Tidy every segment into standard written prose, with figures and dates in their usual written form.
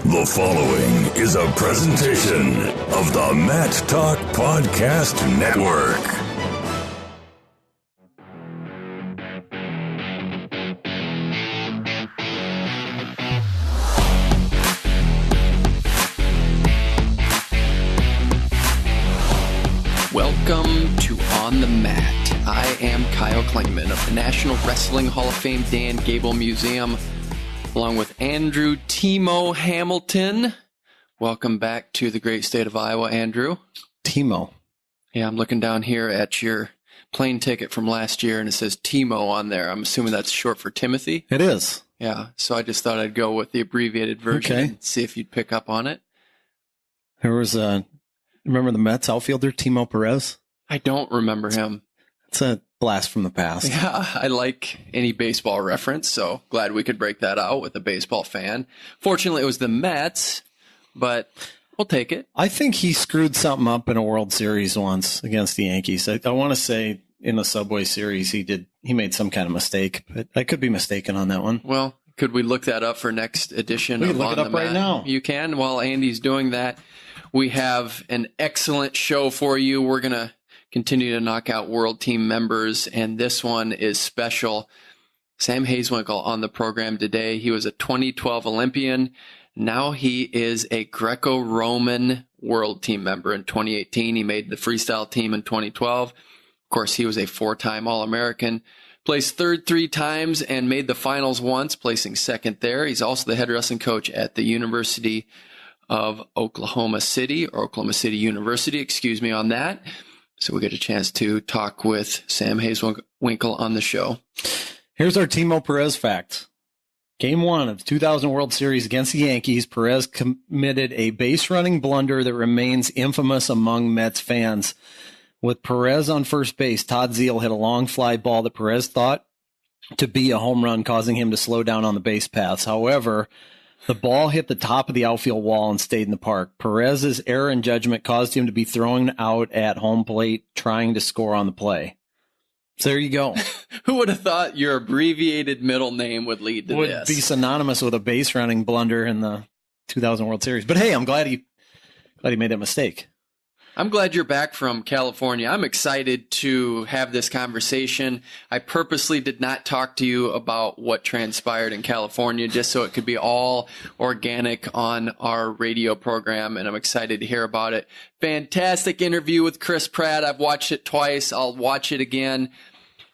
The following is a presentation of the Matt Talk Podcast Network. Welcome to On the Mat. I am Kyle Klingman of the National Wrestling Hall of Fame Dan Gable Museum, along with Andrew Timo Hamilton. Welcome back to the great state of Iowa, Andrew. Timo. Yeah, I'm looking down here at your plane ticket from last year, and it says Timo on there. I'm assuming that's short for Timothy. It is. Yeah, so I just thought I'd go with the abbreviated version and see if you'd pick up on it. There was remember the Mets outfielder, Timo Perez? I don't remember him. It's a blast from the past. Yeah, I like any baseball reference, so glad we could break that out with a baseball fan. Fortunately, it was the Mets, but we'll take it. I think he screwed something up in a World Series once against the Yankees. I want to say in the Subway Series he made some kind of mistake, but I could be mistaken on that one. Well, could we look that up for next edition? We can look it up right now. You can. While Andy's doing that, we have an excellent show for you. We're going to continue to knock out world team members, and this one is special. Sam Hazewinkel on the program today. He was a 2012 Olympian. Now he is a Greco-Roman world team member. In 2018, he made the freestyle team in 2012. Of course, he was a four-time All-American. Placed third 3 times and made the finals once, placing second there. He's also the head wrestling coach at the University of Oklahoma City, or Oklahoma City University, excuse me on that. So we get a chance to talk with Sam Hazewinkel on the show. Here's our Timo Perez fact. Game 1 of the 2000 World Series against the Yankees, Perez committed a base running blunder that remains infamous among Mets fans. With Perez on first base, Todd Zeile hit a long fly ball that Perez thought to be a home run, causing him to slow down on the base paths. However, the ball hit the top of the outfield wall and stayed in the park. Perez's error in judgment caused him to be thrown out at home plate trying to score on the play. So there you go. Who would have thought your abbreviated middle name would lead to this? Would be synonymous with a base running blunder in the 2000 World Series. But hey, I'm glad he made that mistake. I'm glad you're back from California. I'm excited to have this conversation. I purposely did not talk to you about what transpired in California just so it could be all organic on our radio program, and I'm excited to hear about it. Fantastic interview with Chris Pratt. I've watched it twice. I'll watch it again.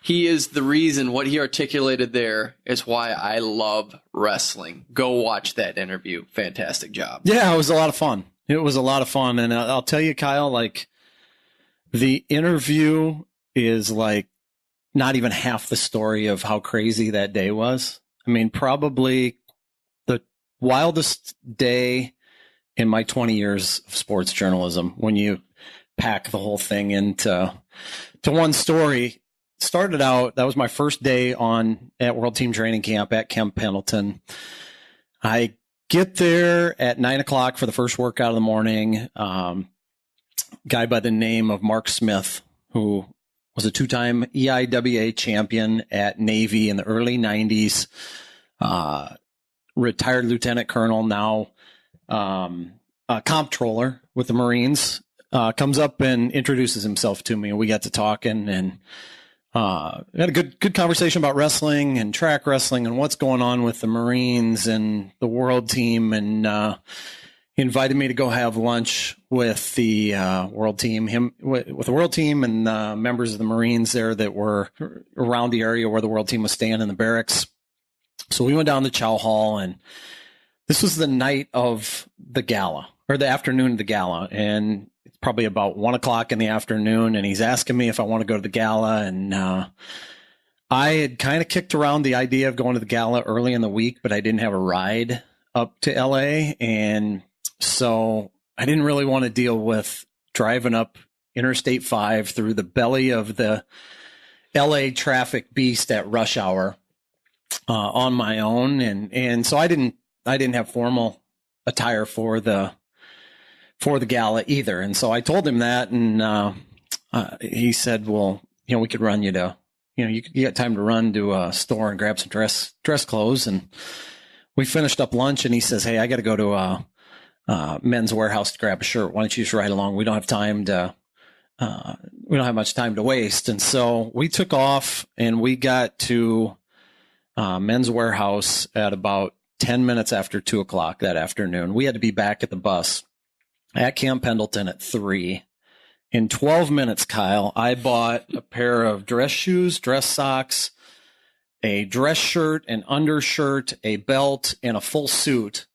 He is the reason. What he articulated there is why I love wrestling. Go watch that interview. Fantastic job. Yeah, it was a lot of fun. It was a lot of fun. And I'll tell you, Kyle, like, the interview is like not even half the story of how crazy that day was. I mean, probably the wildest day in my 20 years of sports journalism, when you pack the whole thing into one story. Started out, that was my first day at World Team Training Camp at Camp Pendleton. I get there at 9:00 for the first workout of the morning. Guy by the name of Mark Smith, who was a 2-time EIWA champion at Navy in the early 90s, retired lieutenant colonel, now a comptroller with the Marines, comes up and introduces himself to me, and we got to talking, and we had a good conversation about wrestling and track wrestling and what's going on with the Marines and the world team, and he invited me to go have lunch with the world team, with the world team and members of the Marines there that were around the area where the world team was staying in the barracks. So we went down to Chow Hall, and this was the night of the gala, or the afternoon of the gala, and it's probably about 1:00 in the afternoon, and he's asking me if I want to go to the gala. And I had kind of kicked around the idea of going to the gala early in the week, but I didn't have a ride up to LA. And so I didn't really want to deal with driving up Interstate 5 through the belly of the LA traffic beast at rush hour on my own. And so I didn't have formal attire for the gala either. And so I told him that, and he said, well, we could run you to, you got time to run to a store and grab some dress clothes. And we finished up lunch and he says, "Hey, I got to go to Men's Warehouse to grab a shirt. Why don't you just ride along? We don't have time to, we don't have much time to waste." And so we took off and we got to Men's Warehouse at about 10 minutes after 2:00 that afternoon. We had to be back at the bus at Camp Pendleton at 3. In 12 minutes, Kyle, I bought a pair of dress shoes, dress socks, a dress shirt, an undershirt, a belt, and a full suit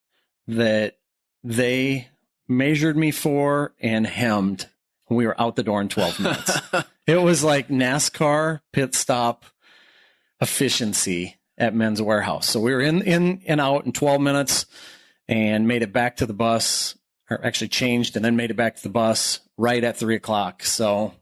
that they measured me for and hemmed. We were out the door in 12 minutes. It was like NASCAR pit stop efficiency at Men's Warehouse. So we were in and out in 12 minutes and made it back to the bus, or actually changed and then made it back to the bus right at 3:00. So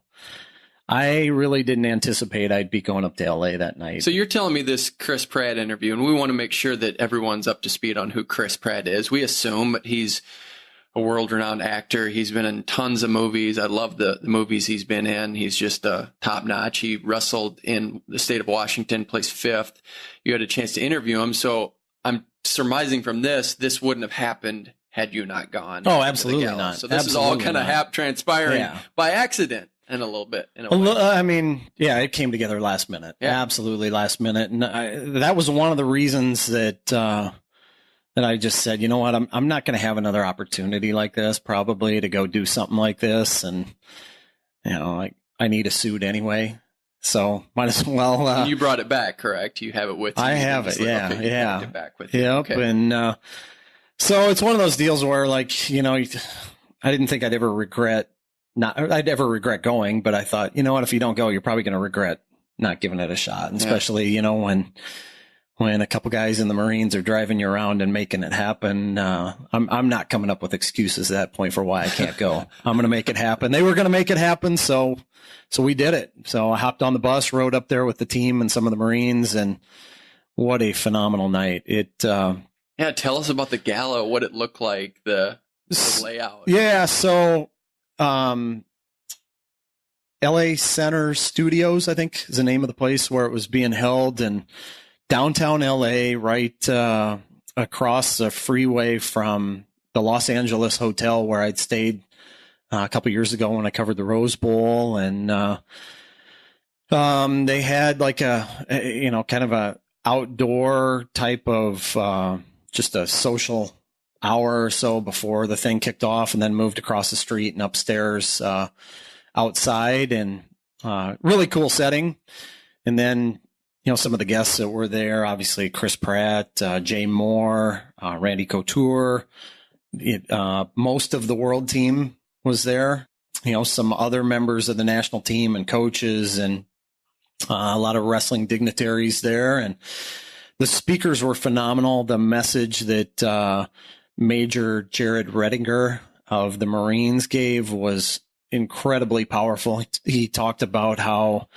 I really didn't anticipate I'd be going up to LA that night. So you're telling me this Chris Pratt interview, and we want to make sure that everyone's up to speed on who Chris Pratt is. We assume he's a world-renowned actor. He's been in tons of movies. I love the movies he's been in. He's just top-notch. He wrestled in the state of Washington, placed 5th. You had a chance to interview him. So I'm surmising from this wouldn't have happened had you not gone. Oh, absolutely not. So this absolutely is all kind of transpiring by accident. In a little bit. I mean, yeah, it came together last minute. Yeah. Absolutely last minute. And that was one of the reasons that I just said, you know what, I'm not going to have another opportunity like this probably to go do something like this. And, you know, I need a suit anyway. So might as well. You brought it back, correct? You have it with you. I have it. Yeah. Okay, yeah. It back with you. Yep. Okay. And so it's one of those deals where, like, you know, I didn't think I'd ever regret going, but I thought, you know what, if you don't go, you're probably going to regret not giving it a shot. And especially, you know, when a couple guys in the Marines are driving you around and making it happen, I'm not coming up with excuses at that point for why I can't go. I'm going to make it happen. They were going to make it happen. So we did it. So I hopped on the bus, rode up there with the team and some of the Marines, and what a phenomenal night. Tell us about the gala, what it looked like, the layout. Yeah. So, LA Center Studios, I think is the name of the place where it was being held, and downtown LA, right across the freeway from the Los Angeles hotel where I'd stayed a couple years ago when I covered the Rose Bowl. And they had like a kind of a outdoor type of just a social hour or so before the thing kicked off, and then moved across the street and upstairs outside, and really cool setting. And then, you know, some of the guests that were there, obviously Chris Pratt, Jay Moore, Randy Couture, most of the world team was there, you know, some other members of the national team and coaches, and a lot of wrestling dignitaries there. And the speakers were phenomenal. The message that Major Jared Redinger of the Marines gave was incredibly powerful. He talked about how,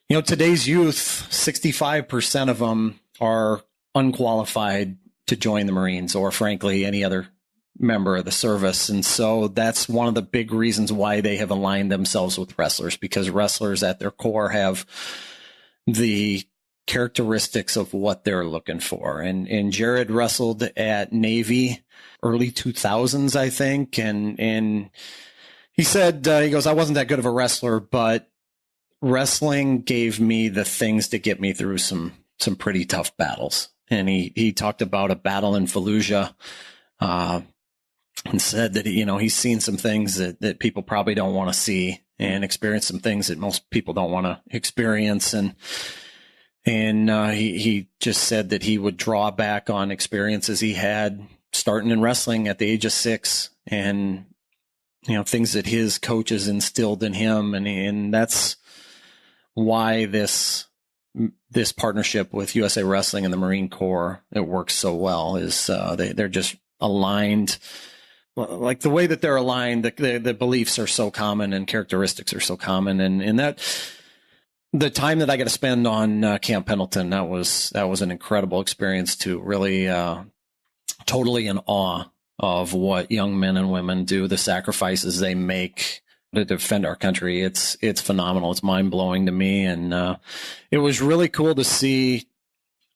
you know, today's youth, 65% of them are unqualified to join the Marines, or frankly, any other member of the service. And so that's one of the big reasons why they have aligned themselves with wrestlers, because wrestlers at their core have the characteristics of what they're looking for. And Jared wrestled at Navy early 2000s, I think. And he said, he goes, I wasn't that good of a wrestler, but wrestling gave me the things to get me through some pretty tough battles. And he talked about a battle in Fallujah, and said that, you know, he's seen some things that people probably don't want to see, and experienced some things that most people don't want to experience. And he just said that he would draw back on experiences he had starting in wrestling at the age of 6, and, you know, things that his coaches instilled in him. And that's why this partnership with USA Wrestling and the Marine Corps, it works so well, is they're just aligned. Like the way that they're aligned, the beliefs are so common and characteristics are so common. And that, the time that I got to spend on Camp Pendleton, that was an incredible experience too. Really, totally in awe of what young men and women do, the sacrifices they make to defend our country. It's phenomenal. It's mind blowing to me. And it was really cool to see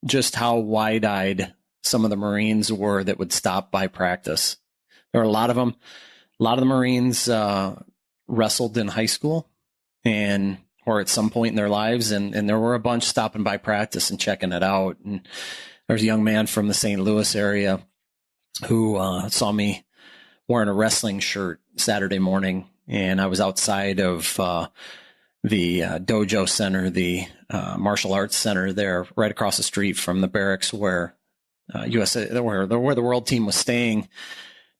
just how wide-eyed some of the Marines were that would stop by practice. There were a lot of them. A lot of the Marines wrestled in high school or at some point in their lives, and there were a bunch stopping by practice and checking it out. And there's a young man from the St. Louis area who saw me wearing a wrestling shirt Saturday morning, and I was outside of the dojo center, the martial arts center there, right across the street from the barracks where where the world team was staying.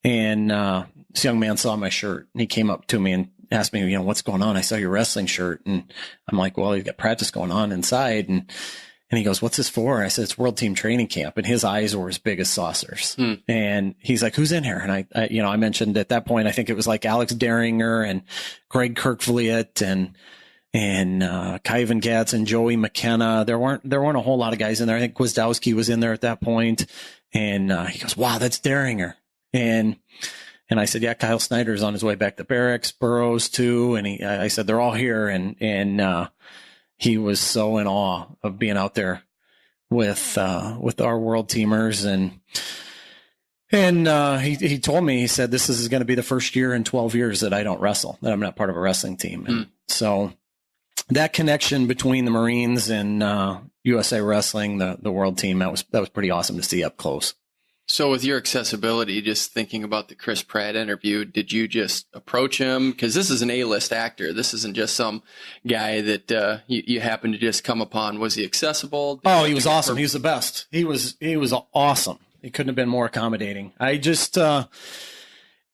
And this young man saw my shirt, and he came up to me and asked me, what's going on? I saw your wrestling shirt. And I'm like, well, you've got practice going on inside. And he goes, what's this for? I said, it's World Team Training Camp. And his eyes were as big as saucers. And he's like, who's in here? And I mentioned at that point, I think it was like Alex Deringer and Greg Kirkvliet and Kyvan Katz and Joey McKenna. There weren't a whole lot of guys in there. I think Gwizdowski was in there at that point. And he goes, wow, that's Deringer. And I said, yeah, Kyle Snyder's on his way back to barracks, Burroughs too. And I said, they're all here. And he was so in awe of being out there with our world teamers. And he told me, he said, this is going to be the first year in 12 years that I don't wrestle, that I'm not part of a wrestling team. And so that connection between the Marines and USA Wrestling, the world team, that was pretty awesome to see up close. So with your accessibility, just thinking about the Chris Pratt interview, did you just approach him? Because this is an A-list actor. This isn't just some guy that you happen to just come upon. Was he accessible? He was awesome. He was the best. He was awesome. He couldn't have been more accommodating. I just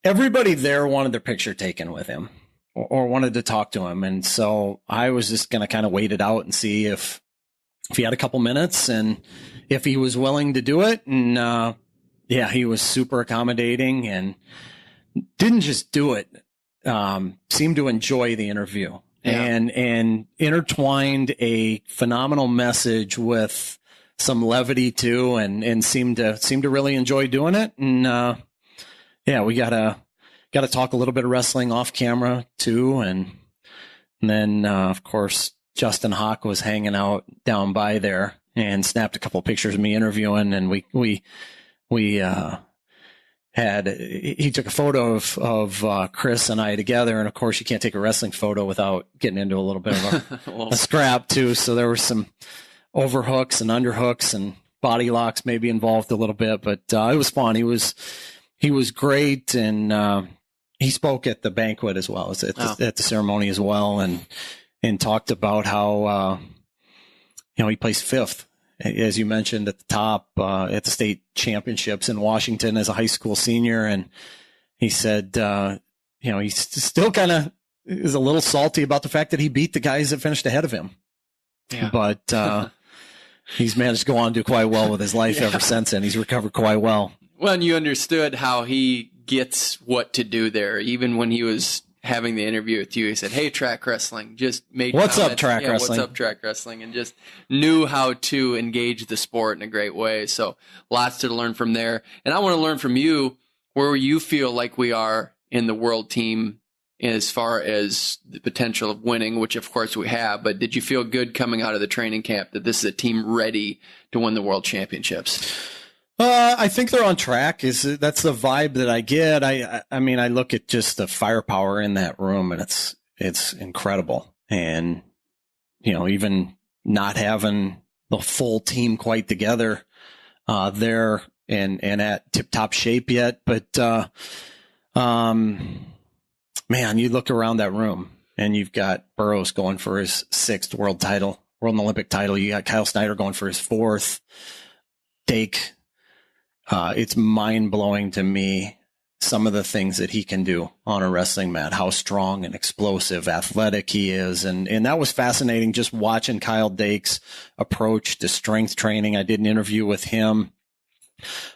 everybody there wanted their picture taken with him or wanted to talk to him. And so I was just going to kind of wait it out and see if he had a couple minutes and if he was willing to do it. And yeah, he was super accommodating and didn't just do it. Seemed to enjoy the interview and intertwined a phenomenal message with some levity too, and seemed to really enjoy doing it. And we gotta talk a little bit of wrestling off camera too. And then of course Justin Hawk was hanging out down by there and snapped a couple of pictures of me interviewing, and he took a photo of Chris and I together. And of course you can't take a wrestling photo without getting into a little bit of a scrap too. So there were some overhooks and underhooks and body locks maybe involved a little bit, but it was fun. He was great. And he spoke at the banquet as well as at the ceremony as well. And talked about how, he placed fifth, as you mentioned at the top, at the state championships in Washington as a high school senior. And he said, he's still kind of is a little salty about the fact that he beat the guys that finished ahead of him. Yeah. But he's managed to go on and do quite well with his life ever since then. He's recovered quite well. Well, and you understood how he gets what to do there. Even when he was having the interview with you, he said, hey, track wrestling, just made what's up track wrestling? What's up track wrestling? And just knew how to engage the sport in a great way. So lots to learn from there. And I want to learn from you where you feel like we are in the world team as far as the potential of winning, which of course we have, but did you feel good coming out of the training camp that this is a team ready to win the world championships? I think they're on track. That's the vibe that I get. I mean, I look at just the firepower in that room, and it's incredible. And even not having the full team quite together there and at tip top shape yet, but man, you look around that room and you've got Burroughs going for his 6th world and Olympic title. You got Kyle Snyder going for his 4th. Dake. It's mind blowing to me, some of the things that he can do on a wrestling mat, how strong and explosive, athletic he is. And that was fascinating just watching Kyle Dake's approach to strength training. I did an interview with him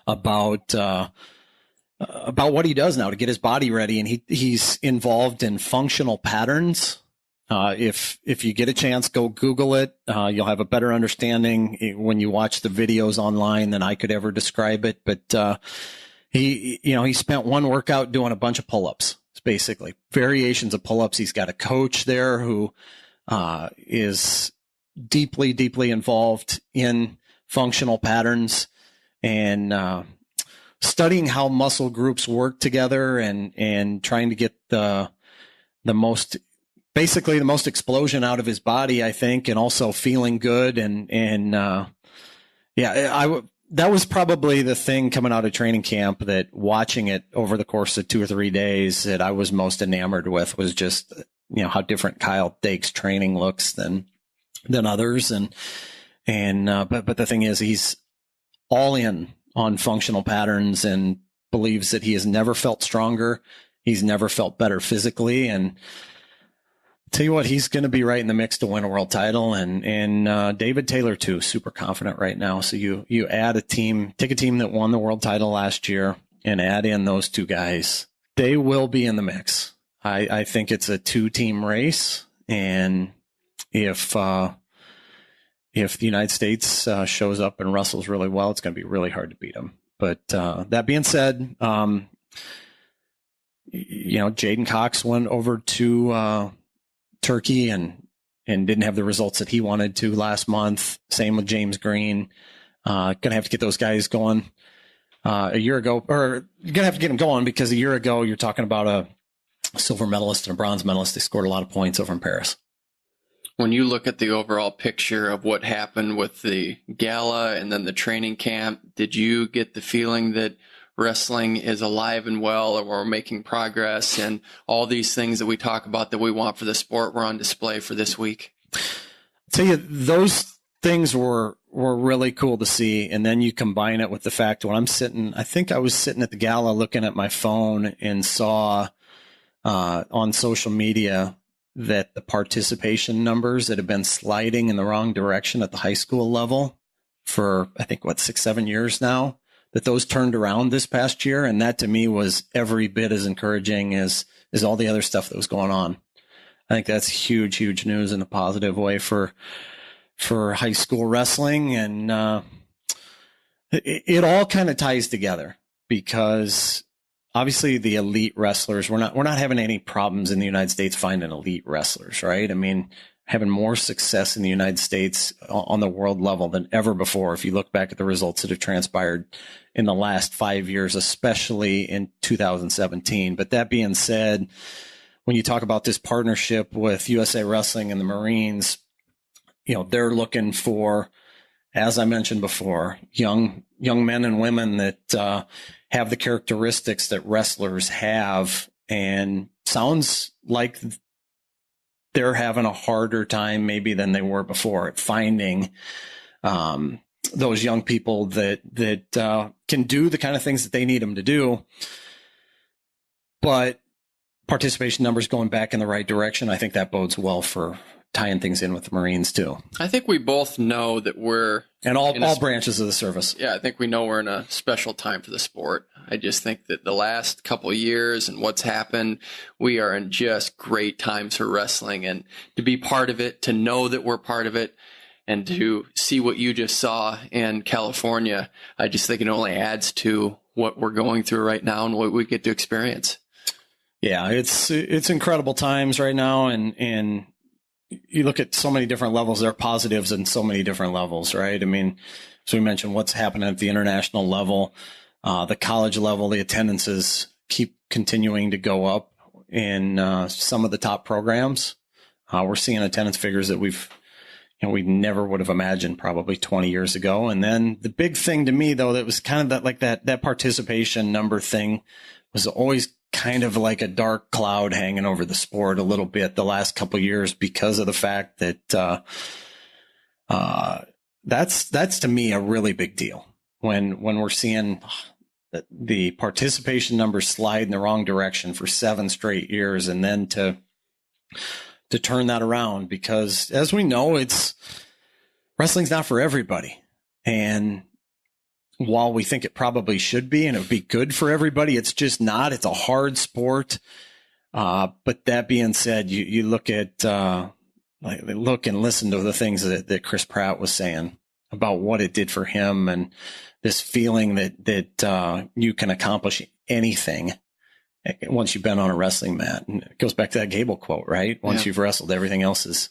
about what he does now to get his body ready. And he's involved in functional patterns. If you get a chance, go Google it. You'll have a better understanding when you watch the videos online than I could ever describe it. But, he spent one workout doing a bunch of pull-ups, basically variations of pull-ups. He's got a coach there who, is deeply, deeply involved in functional patterns. and studying how muscle groups work together and trying to get the most explosion out of his body, I think, and also feeling good. That was probably the thing coming out of training camp, that watching it over the course of 2 or 3 days that I was most enamored with, was just, how different Kyle Dake's training looks than others. But the thing is, he's all in on functional patterns and believes that he has never felt stronger. He's never felt better physically. And tell you what, he's going to be right in the mix to win a world title. And David Taylor too, super confident right now. So you add a team, take a team that won the world title last year and add in those two guys. They will be in the mix. I think it's a 2-team race. And if the United States shows up and wrestles really well, it's going to be really hard to beat them. But that being said, Jaden Cox went over to Turkey and didn't have the results that he wanted to last month. Same with James Green. Gonna have to get those guys going a year ago, or you're gonna have to get them going, because a year ago you're talking about a silver medalist and a bronze medalist. They scored a lot of points over in Paris. When you look at the overall picture of what happened with the gala and then the training camp, did you get the feeling that wrestling is alive and well, or we're making progress, and all these things that we talk about that we want for the sport were on display for this week? I'll tell you, those things were really cool to see. And then you combine it with the fact, when I think I was sitting at the gala looking at my phone and saw on social media that the participation numbers that have been sliding in the wrong direction at the high school level for, I think, 6-7 years now, that those turned around this past year. And that to me was every bit as encouraging as all the other stuff that was going on. I think that's huge, huge news in a positive way for high school wrestling. And it all kind of ties together, because obviously the elite wrestlers, we're not having any problems in the United States finding elite wrestlers, right? I mean, having more success in the United States on the world level than ever before. If you look back at the results that have transpired in the last 5 years, especially in 2017. But that being said, when you talk about this partnership with USA Wrestling and the Marines, they're looking for, as I mentioned before, young men and women that have the characteristics that wrestlers have, and sounds like they're having a harder time maybe than they were before at finding those young people that can do the kind of things that they need them to do. But participation numbers going back in the right direction, I think that bodes well for tying things in with the Marines too. I think we both know that we're and all branches of the service. Yeah, I think we know we're in a special time for the sport. I just think that the last couple of years and what's happened, we are in just great times for wrestling, and to be part of it, to know that we're part of it, and to see what you just saw in California, I just think it only adds to what we're going through right now and what we get to experience. Yeah, it's incredible times right now, and you look at so many different levels. There are positives in so many different levels, right? I mean, so we mentioned what's happening at the international level, the college level, the attendances keep continuing to go up in some of the top programs. We're seeing attendance figures that we never would have imagined probably 20 years ago. And then the big thing to me, though, that was kind of that participation number thing was always kind of like a dark cloud hanging over the sport a little bit the last couple of years, because of the fact that that's to me a really big deal when we're seeing the participation numbers slide in the wrong direction for 7 straight years, and then to turn that around, because as we know, wrestling's not for everybody. And while we think it probably should be, and it would be good for everybody, it's just not. It's a hard sport. But that being said, you look at, look and listen to the things that Chris Pratt was saying about what it did for him, and this feeling that you can accomplish anything once you've been on a wrestling mat. And it goes back to that Gable quote, right? Once you've wrestled, everything else is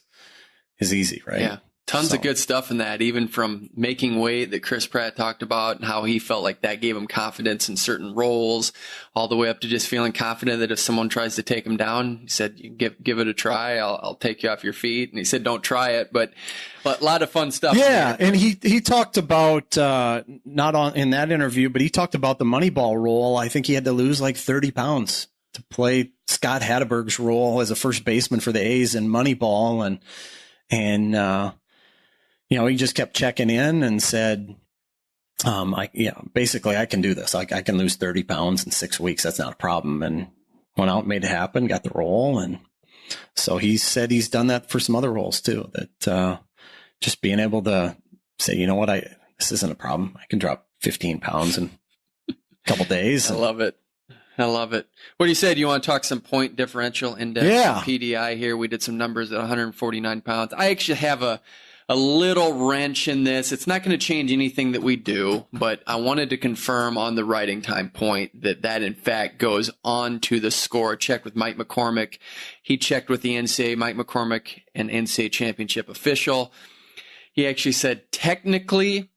easy, right? Yeah. Tons of good stuff in that, even from making weight that Chris Pratt talked about and how he felt like that gave him confidence in certain roles, all the way up to just feeling confident that if someone tries to take him down, he said, "You give it a try. I'll take you off your feet." And he said, "Don't try it," but a lot of fun stuff. Yeah, and he talked about not in that interview, but he talked about the Moneyball role. I think he had to lose like 30 pounds to play Scott Hatteberg's role as a first baseman for the A's in Moneyball, and he just kept checking in and said, basically I can do this. I can lose 30 pounds in 6 weeks. That's not a problem. And went out, made it happen, got the role. And so he said he's done that for some other roles too, that just being able to say, you know what, this isn't a problem. I can drop 15 pounds in a couple days. I love it. What do you say? Do you want to talk some point differential index? Yeah. PDI here. We did some numbers at 149 pounds. I actually have a little wrench in this. It's not going to change anything that we do, but I wanted to confirm on the writing time point that in fact goes on to the score. Checked with Mike McCormick. He checked with the NCAA, Mike McCormick, an NCAA championship official. He actually said technically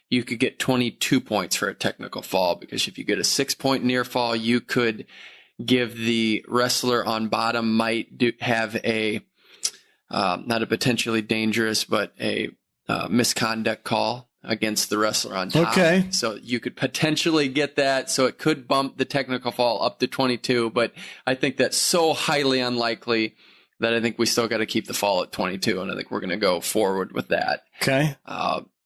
you could get 22 points for a technical fall, because if you get a 6-point near fall, you could give the wrestler on bottom have a not a potentially dangerous, but a misconduct call against the wrestler on top. Okay. So you could potentially get that. So it could bump the technical fall up to 22, but I think that's so highly unlikely that I think we still got to keep the fall at 22, and I think we're going to go forward with that. Okay.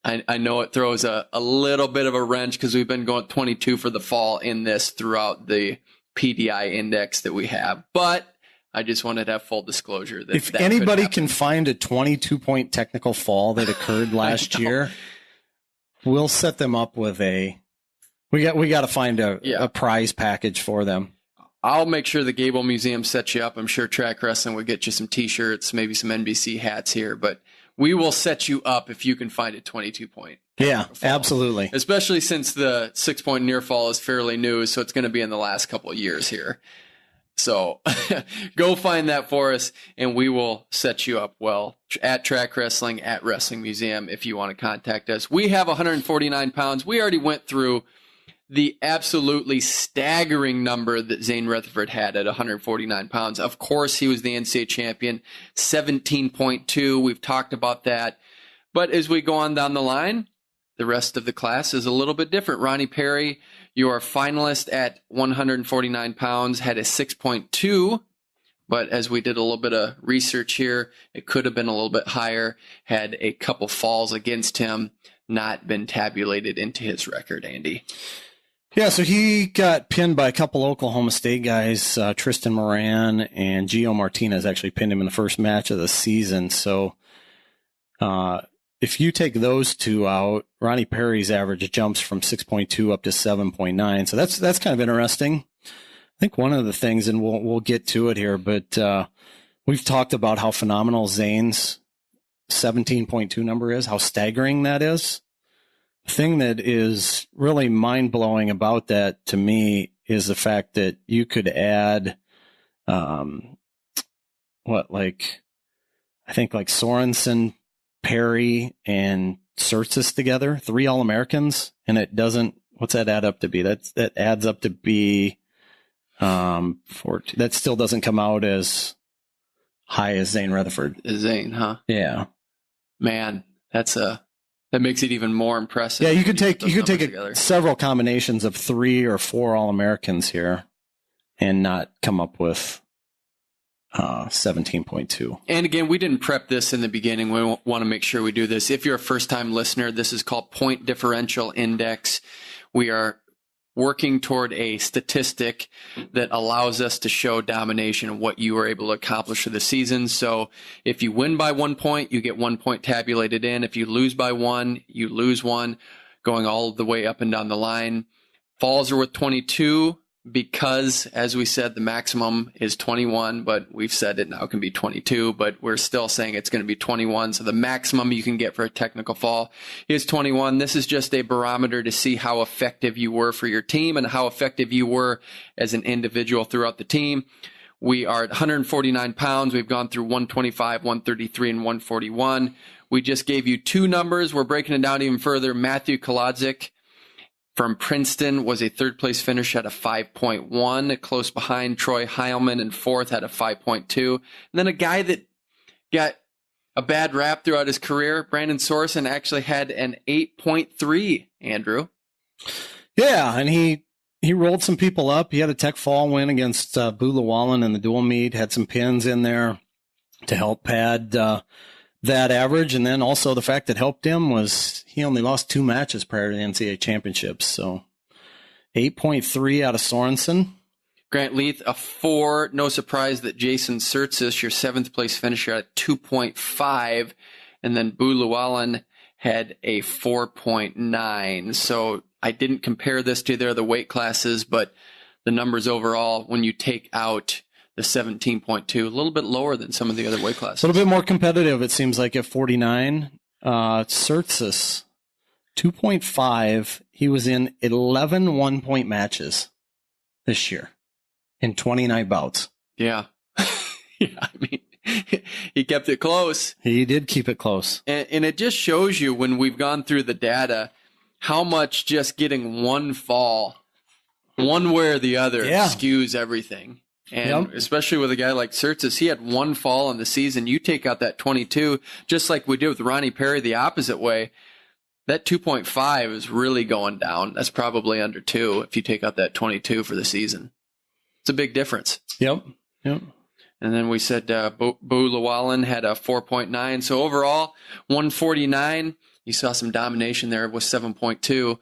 I know it throws a little bit of a wrench because we've been going 22 for the fall in this throughout the PDI index that we have, but I just wanted to have full disclosure that if anybody can find a 22-point technical fall that occurred last year, we'll set them up with we got to find a prize package for them. I'll make sure the Gable Museum sets you up. I'm sure Track Wrestling will get you some T-shirts, maybe some NBC hats here, but we will set you up if you can find a 22-point. Yeah, absolutely. Especially since the 6-point near fall is fairly new, so it's going to be in the last couple of years here. So go find that for us, and we will set you up well at Track Wrestling, at Wrestling Museum, if you want to contact us. We have 149 pounds. We already went through the absolutely staggering number that Zane Rutherford had at 149 pounds. Of course, he was the NCAA champion, 17.2. We've talked about that. But as we go on down the line, the rest of the class is a little bit different. Ronnie Perry, your finalist at 149 pounds, had a 6.2. But as we did a little bit of research here, it could have been a little bit higher, had a couple falls against him, not been tabulated into his record, Andy. Yeah, so he got pinned by a couple Oklahoma State guys. Tristan Moran and Gio Martinez actually pinned him in the first match of the season. So if you take those two out, Ronnie Perry's average jumps from 6.2 up to 7.9. So that's kind of interesting. I think one of the things, and we'll get to it here, but we've talked about how phenomenal Zane's 17.2 number is, how staggering that is. The thing that is really mind-blowing about that to me is the fact that you could add I think Sorensen, Perry, and Surtis together, 3 All-Americans, and it doesn't, what's that add up to be? That adds up to be 14. That still doesn't come out as high as Zane Rutherford. Zane, huh? Yeah. Man, that makes it even more impressive. Yeah, you could take several combinations of 3 or 4 All-Americans here and not come up with 17.2. And again, we didn't prep this in the beginning. We want to make sure we do this. If you're a first-time listener, this is called Point Differential Index. We are working toward a statistic that allows us to show domination of what you were able to accomplish for the season. So if you win by 1 point, you get 1 point tabulated in. If you lose by 1, you lose 1, going all the way up and down the line. Falls are with 22 because, as we said, the maximum is 21, but we've said it now can be 22, but we're still saying it's going to be 21. So the maximum you can get for a technical fall is 21. This is just a barometer to see how effective you were for your team and how effective you were as an individual throughout the team. We are at 149 pounds. We've gone through 125, 133, and 141. We just gave you 2 numbers. We're breaking it down even further. Matthew Kolodzik from Princeton was a third-place finish at a 5.1. Close behind, Troy Heilman in fourth had a 5.2. And then a guy that got a bad rap throughout his career, Brandon Sorensen, actually had an 8.3, Andrew. Yeah, and he rolled some people up. He had a Tech Fall win against Boo Llewellyn in the dual meet, had some pins in there to help pad that average. And then also the fact that helped him was he only lost 2 matches prior to the NCAA championships. So 8.3 out of Sorensen. Grant Leith, a 4. No surprise that Jason Surtsis, your 7th place finisher, at 2.5. And then Boo Llewellyn had a 4.9. So I didn't compare this to their other weight classes, but the numbers overall, when you take out the 17.2, a little bit lower than some of the other weight classes. A little bit more competitive, it seems like, at 49. Surtsis, 2.5. He was in 11 one-point matches this year in 29 bouts. Yeah. Yeah, I mean, he kept it close. He did keep it close. And it just shows you when we've gone through the data how much just getting one fall, one way or the other, skews everything. And especially with a guy like Surtsis, he had one fall in the season. You take out that 22, just like we did with Ronnie Perry the opposite way. That 2.5 is really going down. That's probably under 2 if you take out that 22 for the season. It's a big difference. Yep. And then we said Boo Llewellyn had a 4.9. So overall, 149. You saw some domination there with 7.2.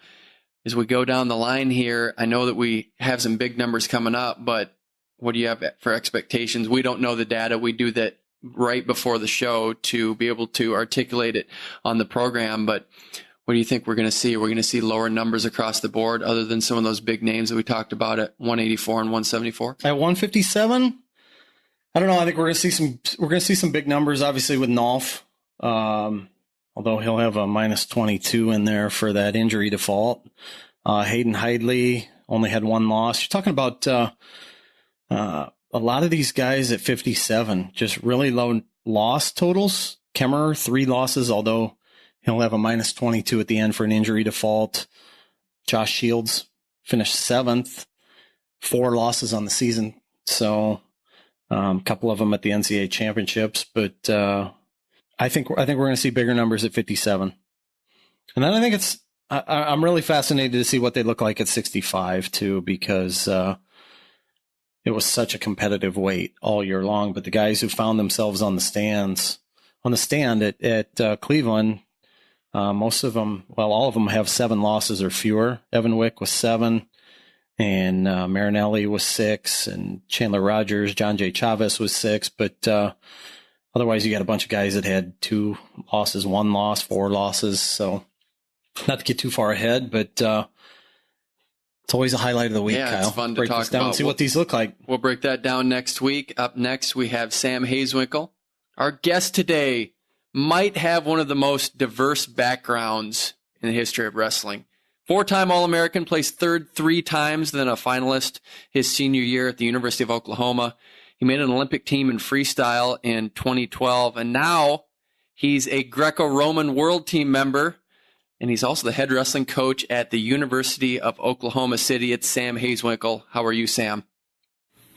As we go down the line here, I know that we have some big numbers coming up, but what do you have for expectations? We don't know the data. We do that right before the show to be able to articulate it on the program. But what do you think we're going to see? We're going to see lower numbers across the board other than some of those big names that we talked about at 184 and 174? At 157? I don't know. I think we're going to see some big numbers, obviously, with Nolf. Although he'll have a minus 22 in there for that injury default. Hayden Hidley only had 1 loss. You're talking about a lot of these guys at 57, just really low loss totals. Kemmerer, 3 losses, although he'll have a minus 22 at the end for an injury default. Josh Shields finished 7th, 4 losses on the season. So a couple of them at the NCAA championships, but I think we're going to see bigger numbers at 57. And then I think I'm really fascinated to see what they look like at 65 too, because it was such a competitive weight all year long. But the guys who found themselves on the stand at Cleveland, most of them, well, all of them have 7 losses or fewer. Evan Wick was 7, and Marinelli was 6, and Chandler Rogers, John J. Chavez was 6. But otherwise, you got a bunch of guys that had 2 losses, 1 loss, 4 losses. So not to get too far ahead, but it's always a highlight of the week, Kyle. It's fun to break talk this down about. and see what these look like. We'll break that down next week. Up next, we have Sam Hazewinkel. Our guest today might have one of the most diverse backgrounds in the history of wrestling. 4-time All-American, placed 3rd 3 times, then a finalist his senior year at the University of Oklahoma. He made an Olympic team in freestyle in 2012, and now he's a Greco-Roman World Team member, and he's also the head wrestling coach at the University of Oklahoma City. It's Sam Hazewinkel. How are you, Sam?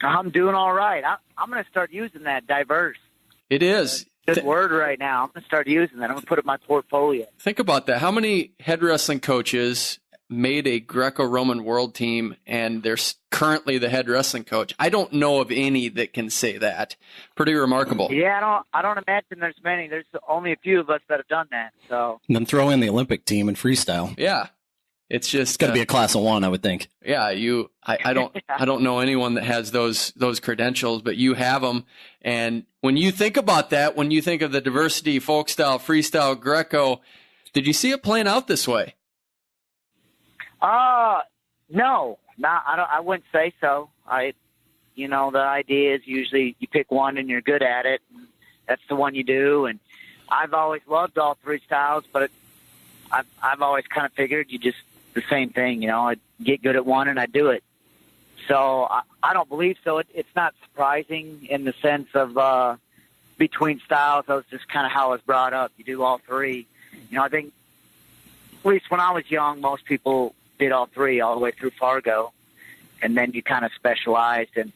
I'm doing all right. I'm going to start using that, diverse. It is. Good word right now. I'm going to start using that. I'm going to put it in my portfolio. Think about that. How many head wrestling coaches made a Greco-Roman World Team and they're currently the head wrestling coach? I don't know of any that can say that. Pretty remarkable. Yeah, I don't imagine there's many. There's only a few of us that have done that. So And then throw in the Olympic team in freestyle. Yeah. It's got to be a class of 1, I would think. Yeah, I don't know anyone that has those credentials, but you have them. And when you think about that, when you think of the diversity, folk style, freestyle, Greco, did you see it playing out this way? No, I wouldn't say so. The idea is usually you pick one and you're good at it. And that's the one you do. And I've always loved all 3 styles, but I've always kind of figured you just the same thing. I'd get good at one and I'd do it. So I don't believe so. It's not surprising in the sense of between styles. That was just kind of how I was brought up. You do all three. I think at least when I was young, most people did all three all the way through Fargo, and then you kind of specialized. And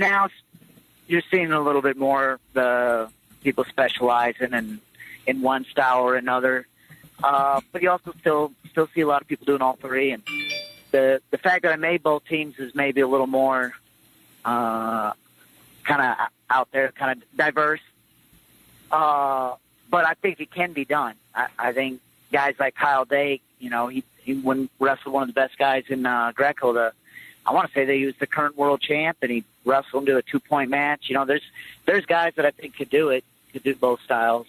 now you're seeing a little bit more the people specializing in one style or another. But you also still see a lot of people doing all three. And the fact that I made both teams is maybe a little more kind of out there, kind of diverse. But I think it can be done. I think guys like Kyle Dake, he wrestled one of the best guys in Greco. I want to say that he was the current world champ, and he wrestled into a 2-point match. There's guys that I think could do both styles.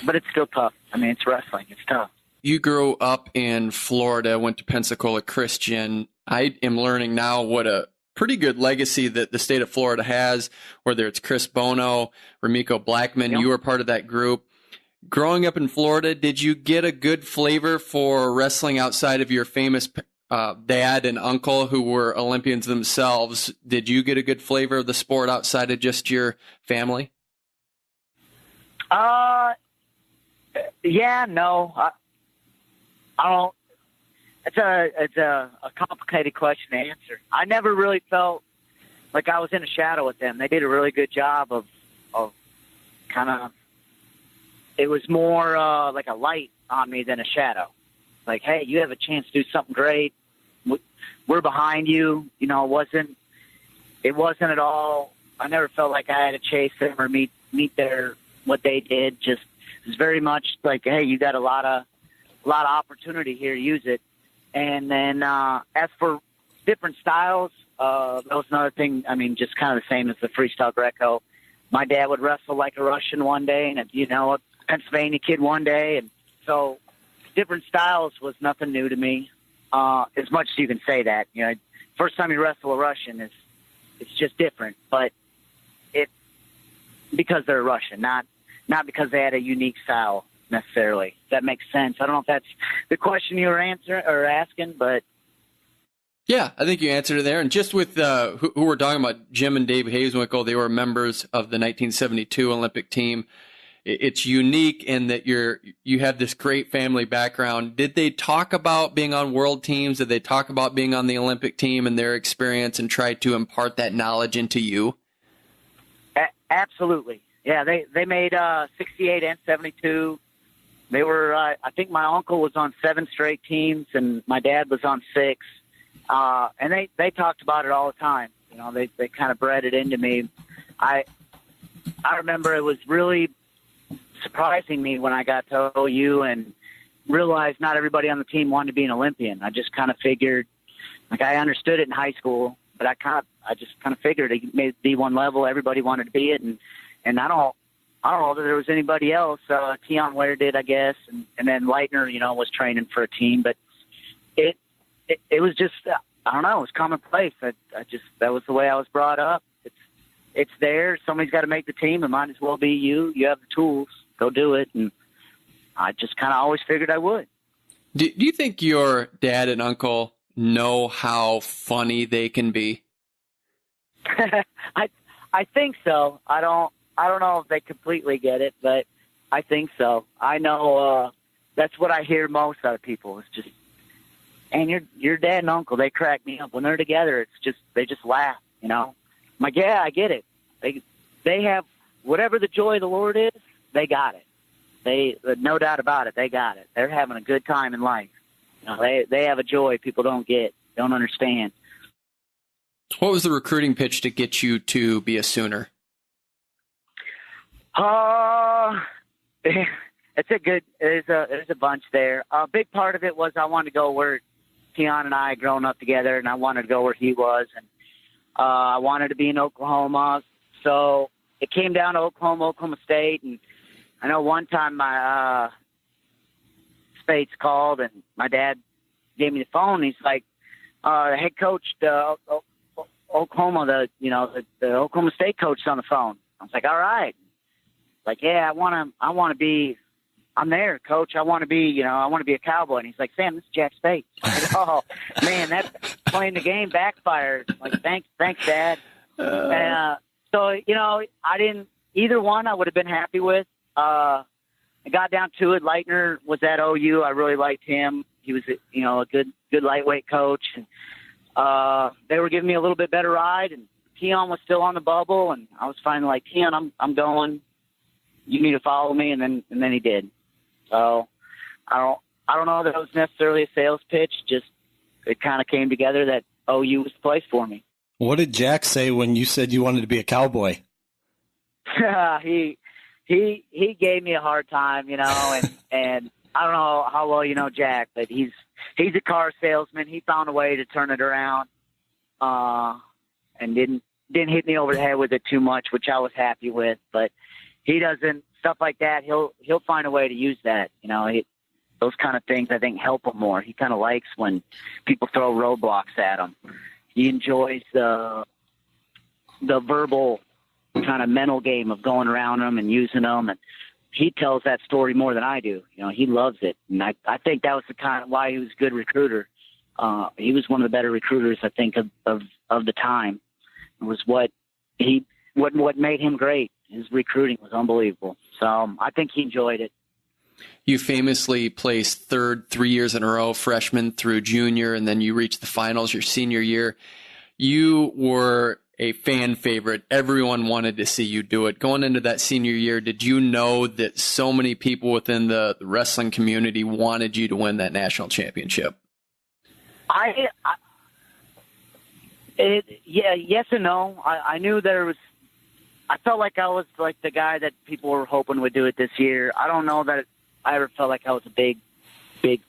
But it's still tough. I mean, it's wrestling. It's tough. You grew up in Florida, went to Pensacola Christian. I am learning now what a pretty good legacy that the state of Florida has, whether it's Chris Bono, Ramiko Blackman. Yep. You were part of that group. Growing up in Florida, did you get a good flavor for wrestling outside of your famous dad and uncle who were Olympians themselves? Did you get a good flavor of the sport outside of just your family? Yeah, no, I don't. It's a complicated question to answer. I never really felt like I was in a shadow with them. They did a really good job of kind of. It was more like a light on me than a shadow. Like, hey, you have a chance to do something great. We're behind you. It wasn't at all. I never felt like I had to chase them or meet what they did. Just it was very much like, hey, you got a lot of opportunity here. Use it. And then as for different styles, that was another thing. I mean, just kind of the same as the freestyle Greco. My dad would wrestle like a Russian one day, and a Pennsylvania kid one day, and so different styles was nothing new to me. As much as you can say that, first time you wrestle a Russian it's just different, but because they're Russian, not because they had a unique style necessarily. If that makes sense. I don't know if that's the question you were asking, but yeah, I think you answered it there. And just with who we're talking about, Jim and Dave Hazewinkel, they were members of the 1972 Olympic team. It's unique in that you have this great family background. Did they talk about being on world teams? Did they talk about being on the Olympic team and their experience and try to impart that knowledge into you? Absolutely. Yeah, they made 68 and 72. They were, I think my uncle was on 7 straight teams and my dad was on 6. And they talked about it all the time. They kind of bred it into me. I remember it was really surprising me when I got to OU and realized not everybody on the team wanted to be an Olympian. I just kind of figured, like I understood it in high school, but I just kind of figured it made D1 level. Everybody wanted to be it. And I don't know that there was anybody else. Tion Ware did, I guess. And then Leitner, was training for a team, but it was just, I don't know, it was commonplace. That was the way I was brought up. It's there. Somebody's got to make the team. It might as well be you. You have the tools. Go do it. And I just kind of always figured I would. Do you think your dad and uncle know how funny they can be? I think so. I don't know if they completely get it, but I think so. I know that's what I hear most out of people. It's just, and your dad and uncle, they crack me up when they're together. It's just they just laugh. I'm like, yeah, I get it. They have whatever the joy of the Lord is. They got it. They no doubt about it. They got it. They're having a good time in life. They have a joy people don't understand. What was the recruiting pitch to get you to be a Sooner? There's a bunch there. A big part of it was I wanted to go where Tion and I had grown up together, and I wanted to go where he was, and I wanted to be in Oklahoma. So it came down to Oklahoma State, and I know one time my Spates called, and my dad gave me the phone. And he's like, the head coach, Oklahoma, the Oklahoma State coach is on the phone. I was like, all right. Like, yeah, I want to I'm there, Coach. I want to be a cowboy. And he's like, Sam, this is Jack Spade. Oh, man, that playing the game backfired. Like, thanks, Dad. So, I didn't – either one I would have been happy with. I got down to it. Leitner was at OU. I really liked him. He was, a good lightweight coach. And they were giving me a little bit better ride, and Keon was still on the bubble, and I was finally like, Keon, I'm going. You need to follow me, and then he did. So I don't know that it was necessarily a sales pitch. Just it kind of came together that OU was the place for me. What did Jack say when you said you wanted to be a cowboy? He gave me a hard time, and I don't know how well you know Jack, but he's a car salesman. He found a way to turn it around, and didn't hit me over the head with it too much, which I was happy with. But he doesn't stuff like that. He'll find a way to use that. Those kind of things I think help him more. He kind of likes when people throw roadblocks at him. He enjoys the verbal kind of mental game of going around them and using them, and he tells that story more than I do. He loves it, and I think that was the kind of why he was a good recruiter. He was one of the better recruiters, I think, of the time. It was what made him great. His recruiting was unbelievable. So I think he enjoyed it. You famously placed third 3 years in a row, freshman through junior, and then you reached the finals your senior year. You were a fan favorite. Everyone wanted to see you do it. Going into that senior year, did you know that so many people within the wrestling community wanted you to win that national championship? Yes and no. I knew there was. I felt like I was like the guy that people were hoping would do it this year. I don't know that I ever felt like I was a big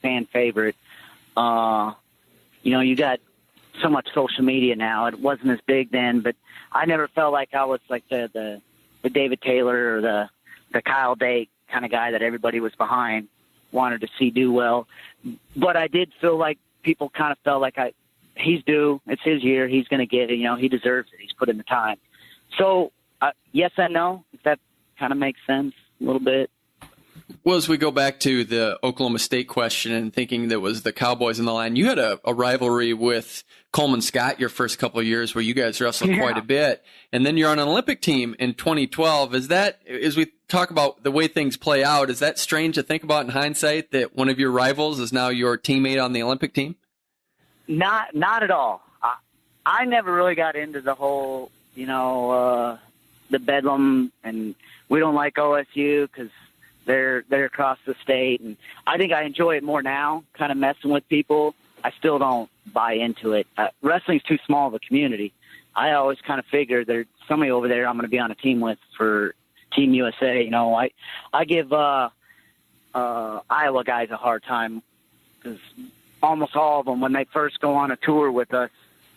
fan favorite. You got so much social media now. It wasn't as big then, but I never felt like I was like the David Taylor or the Kyle Dake kind of guy that everybody was behind, wanted to see do well. But I did feel like people kind of felt like he's due. It's his year. He's going to get it. He deserves it. He's put in the time. So yes and no, if that kind of makes sense a little bit. Well, as we go back to the Oklahoma State question and thinking that was the Cowboys in the line, you had a rivalry with Coleman Scott your first couple of years where you guys wrestled quite a bit. And then you're on an Olympic team in 2012. Is that, as we talk about the way things play out, is that strange to think about in hindsight that one of your rivals is now your teammate on the Olympic team? Not at all. I never really got into the whole, the bedlam, and we don't like OSU because they're across the state. And I think I enjoy it more now, kind of messing with people. I still don't buy into it. Wrestling's too small of a community. I always kind of figure there's somebody over there I'm going to be on a team with for Team USA. I give Iowa guys a hard time because almost all of them, when they first go on a tour with us,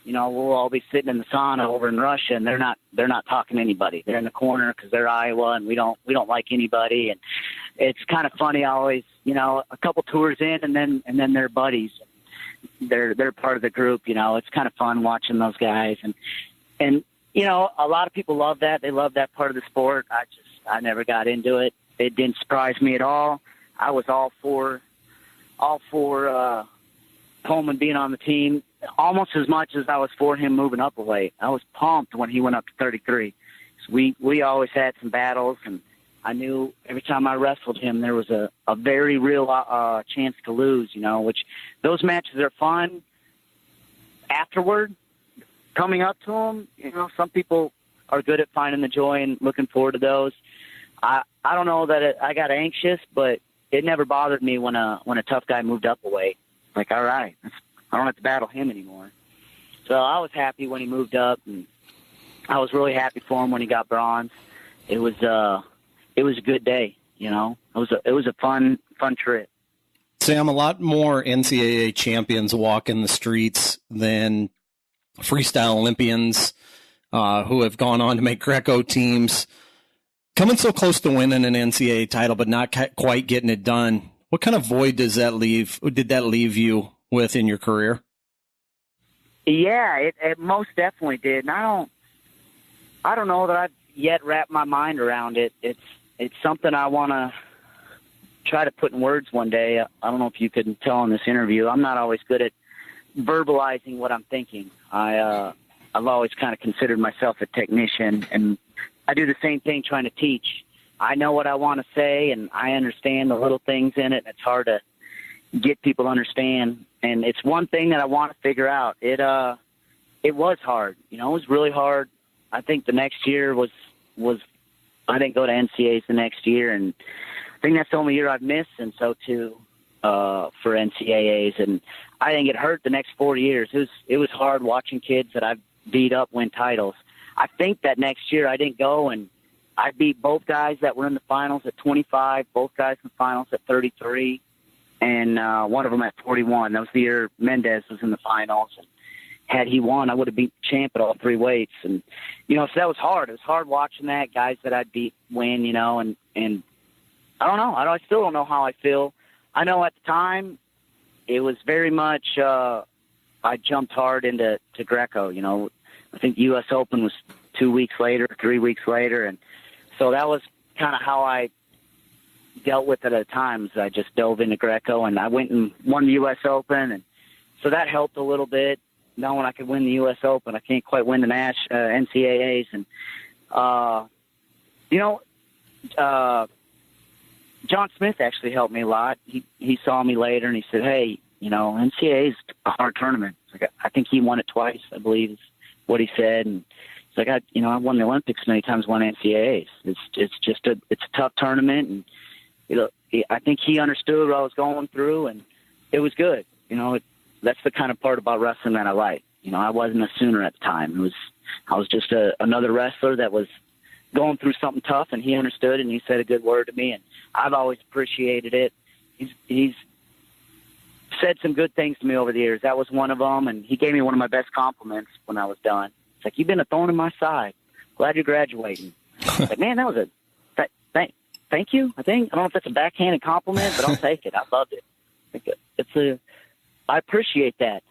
we'll all be sitting in the sauna over in Russia, and they're not talking to anybody. They're in the corner because they're Iowa, and we don't like anybody. And it's kind of funny. I always, a couple tours in, and then they're buddies. They're part of the group. It's kind of fun watching those guys, and a lot of people love that. They love that part of the sport. I never got into it. It didn't surprise me at all. I was all for Coleman being on the team almost as much as I was for him moving up a weight. I was pumped when he went up to 33. So we always had some battles, and I knew every time I wrestled him there was a very real chance to lose, which those matches are fun afterward. Coming up to them, some people are good at finding the joy and looking forward to those. I don't know that I got anxious, but it never bothered me when a tough guy moved up a weight. Like, all right, I don't have to battle him anymore. So I was happy when he moved up, and I was really happy for him when he got bronze. It was a good day, It was a fun trip. Sam, a lot more NCAA champions walk in the streets than freestyle Olympians who have gone on to make Greco teams. Coming so close to winning an NCAA title, but not quite getting it done. What kind of void did that leave you with in your career? Yeah, it most definitely did. And I don't know that I've yet wrapped my mind around it. It's something I want to try to put in words one day. I don't know if you could tell in this interview, I'm not always good at verbalizing what I'm thinking. I've always kind of considered myself a technician, and I do the same thing trying to teach. I know what I want to say, and I understand the little things in it. It's hard to get people to understand, and it's one thing that I want to figure out. It was hard. It was really hard. I think the next year was I didn't go to NCAAs the next year, and I think that's the only year I've missed, and so too for NCAAs. And I think it hurt the next 4 years. It was hard watching kids that I've beat up win titles. I think that next year I didn't go, and I beat both guys that were in the finals at 25, both guys in the finals at 33, and one of them at 41. That was the year Mendez was in the finals. And had he won, I would have beat the champ at all three weights. And, so that was hard. It was hard watching that, guys that I'd beat win, and I don't know. I still don't know how I feel. I know at the time it was very much I jumped hard into Greco. I think the U.S. Open was 2 weeks later, 3 weeks later, and so that was kind of how I dealt with it at times. I just dove into Greco, and I went and won the U.S. Open, and so that helped a little bit. Knowing I could win the U.S. Open, I can't quite win the NCAAs, and John Smith actually helped me a lot. He saw me later, and he said, "Hey, NCAA is a hard tournament." I think he won it twice, I believe, is what he said. And it's like, I won the Olympics many times, won NCAAs. It's just a tough tournament, and I think he understood what I was going through, and it was good. That's the kind of part about wrestling that I like. I wasn't a Sooner at the time. I was just another wrestler that was going through something tough, and he understood, and he said a good word to me, and I've always appreciated it. He's said some good things to me over the years. That was one of them, and he gave me one of my best compliments when I was done. It's like, "You've been a thorn in my side. Glad you're graduating." Like, man, that was thank you. I don't know if that's a backhanded compliment, but I'll take it. I loved it. I appreciate that.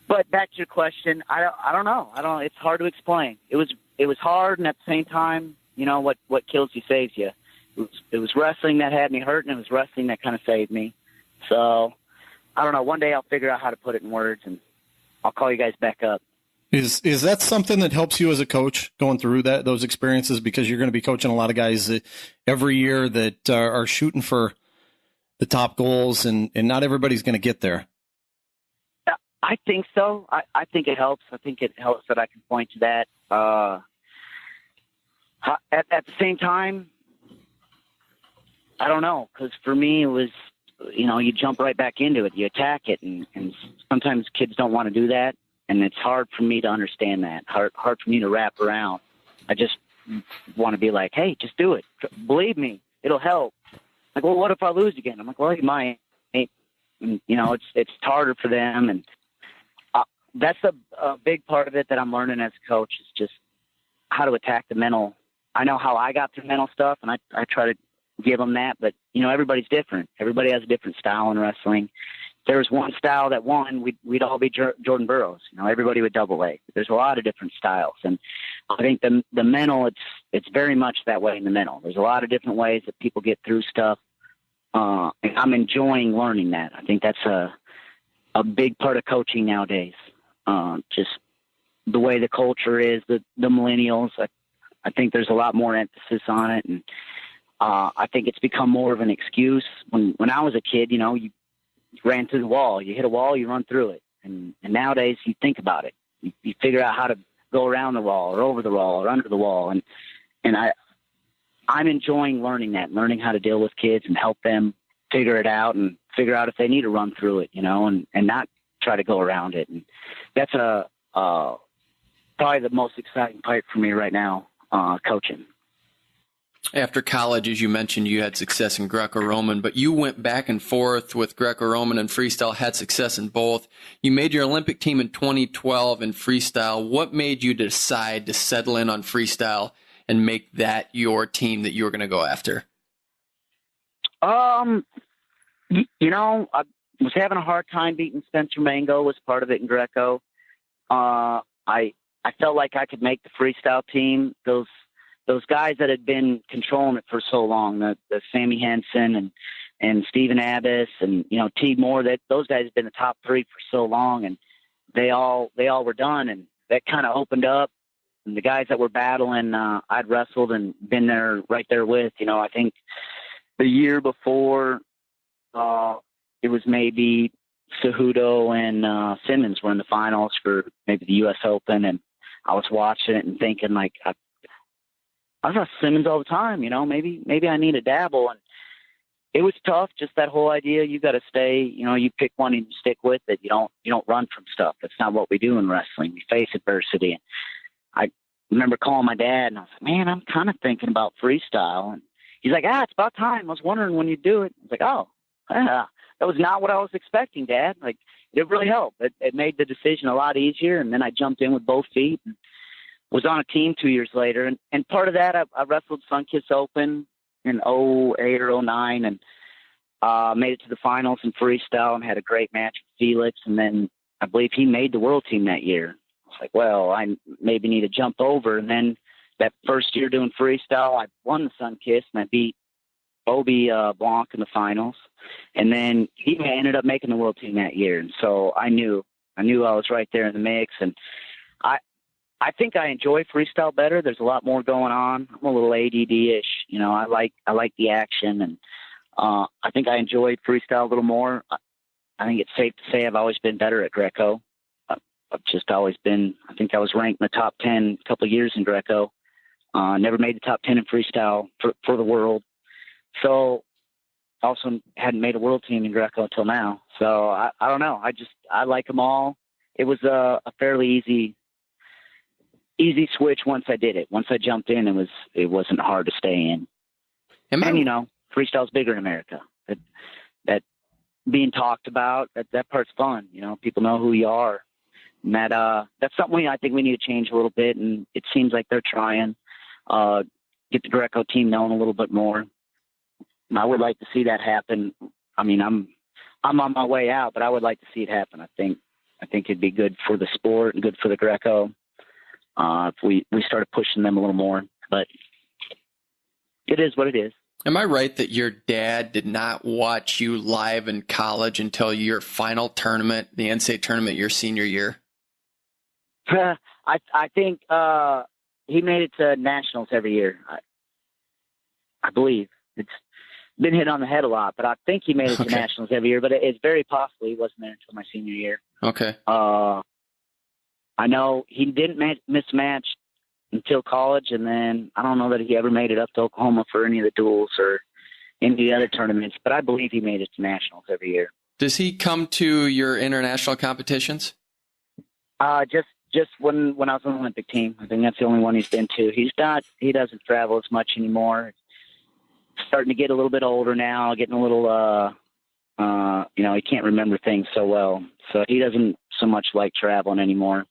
But back to your question, I don't know. It's hard to explain. It was hard, and at the same time, what kills you saves you. It was wrestling that had me hurt, and it was wrestling that kind of saved me. So I don't know. One day I'll figure out how to put it in words, and I'll call you guys back up. Is that something that helps you as a coach going through those experiences? Because you're going to be coaching a lot of guys every year that are shooting for the top goals, and not everybody's going to get there. I think so. I think it helps. I think it helps that I can point to that. At the same time, I don't know, because for me it was, you jump right back into it. You attack it, and sometimes kids don't want to do that, and it's hard for me to understand that. Hard for me to wrap around. I just want to be like, "Hey, just do it. Believe me, it'll help." Like, "Well, what if I lose again?" I'm like, "Well, you might." And, it's harder for them, and that's a big part of it that I'm learning as a coach, is just how to attack the mental. I know how I got through mental stuff, and I try to give them that, but everybody's different. Everybody has a different style in wrestling. If there was one style that won, we'd all be Jordan Burroughs. Everybody would double leg. There's a lot of different styles, and I think the mental, it's very much that way in the mental. There's a lot of different ways that people get through stuff. And I'm enjoying learning that. I think that's a big part of coaching nowadays. Just the way the culture is, the millennials. I think there's a lot more emphasis on it, and I think it's become more of an excuse. When I was a kid, you ran through the wall. You hit a wall, you run through it. And nowadays, you think about it. You figure out how to go around the wall, or over the wall, or under the wall. And I'm enjoying learning that, learning how to deal with kids and help them figure it out, and figure out if they need to run through it, and not try to go around it. And that's probably the most exciting part for me right now, coaching. After college, as you mentioned, you had success in Greco-Roman, but you went back and forth with Greco-Roman and freestyle, had success in both. You made your Olympic team in 2012 in freestyle. What made you decide to settle in on freestyle and make that your team that you were going to go after? I was having a hard time beating Spencer Mango, was part of it in Greco. I felt like I could make the freestyle team. Those guys that had been controlling it for so long, the Sammy Henson and and Stephen Abbas and, T. Moore, that those guys have been the top 3 for so long, and they all were done. And that kind of opened up. And the guys that were battling, I'd wrestled and been there right there with. I think the year before, it was maybe Cejudo and Simmons were in the finals for maybe the U.S. Open, and I was watching it and thinking, like, I saw Simmons all the time. Maybe I need a dabble. And it was tough, just that whole idea. You got to stay. You pick one and you stick with it. You don't run from stuff. That's not what we do in wrestling. We face adversity. And I remember calling my dad, and I was like, man, I'm kind of thinking about freestyle. And he's like, it's about time. I was wondering when you'd do it. I was like, oh, yeah, that was not what I was expecting, Dad. Like, it really helped. It made the decision a lot easier. And then I jumped in with both feet and was on a team 2 years later. And part of that, I wrestled Sunkiss Open in 2008 or 2009 and made it to the finals in freestyle and had a great match with Felix. And then I believe he made the world team that year. I was like, well, I maybe need to jump over. And then that first year doing freestyle, I won the Sunkiss and I beat Obi Blanc in the finals. And then he ended up making the world team that year. And so I knew I was right there in the mix. And I think I enjoy freestyle better. There's a lot more going on. I'm a little ADD-ish. I like the action. And I think I enjoy freestyle a little more. I think it's safe to say I've always been better at Greco. I've just always been, I think I was ranked in the top 10 a couple of years in Greco. Never made the top 10 in freestyle for the world. So also hadn't made a world team in Greco until now. So I don't know. I like them all. It was a fairly easy switch once I did it. Once I jumped in, it wasn't hard to stay in. And freestyle's bigger in America. That being talked about, that part's fun. People know who you are. And that's something I think we need to change a little bit. And it seems like they're trying, get the Greco team known a little bit more. And I would like to see that happen. I mean, I'm on my way out, but I would like to see it happen. I think it'd be good for the sport and good for the Greco if we started pushing them a little more. But it is what it is. Am I right that your dad did not watch you live in college until your final tournament, the NCAA tournament, your senior year? I think he made it to nationals every year. I believe it's been hit on the head a lot, but I think he made it to nationals every year. But it's very possible he wasn't there until my senior year. Okay. I know he didn't miss a match until college, and then I don't know that he ever made it up to Oklahoma for any of the duels or any of the other tournaments, but I believe he made it to nationals every year. Does he come to your international competitions? Just when I was on the Olympic team. I think that's the only one he's been to. He doesn't travel as much anymore. Starting to get a little bit older now, getting a little, he can't remember things so well. So he doesn't so much like traveling anymore.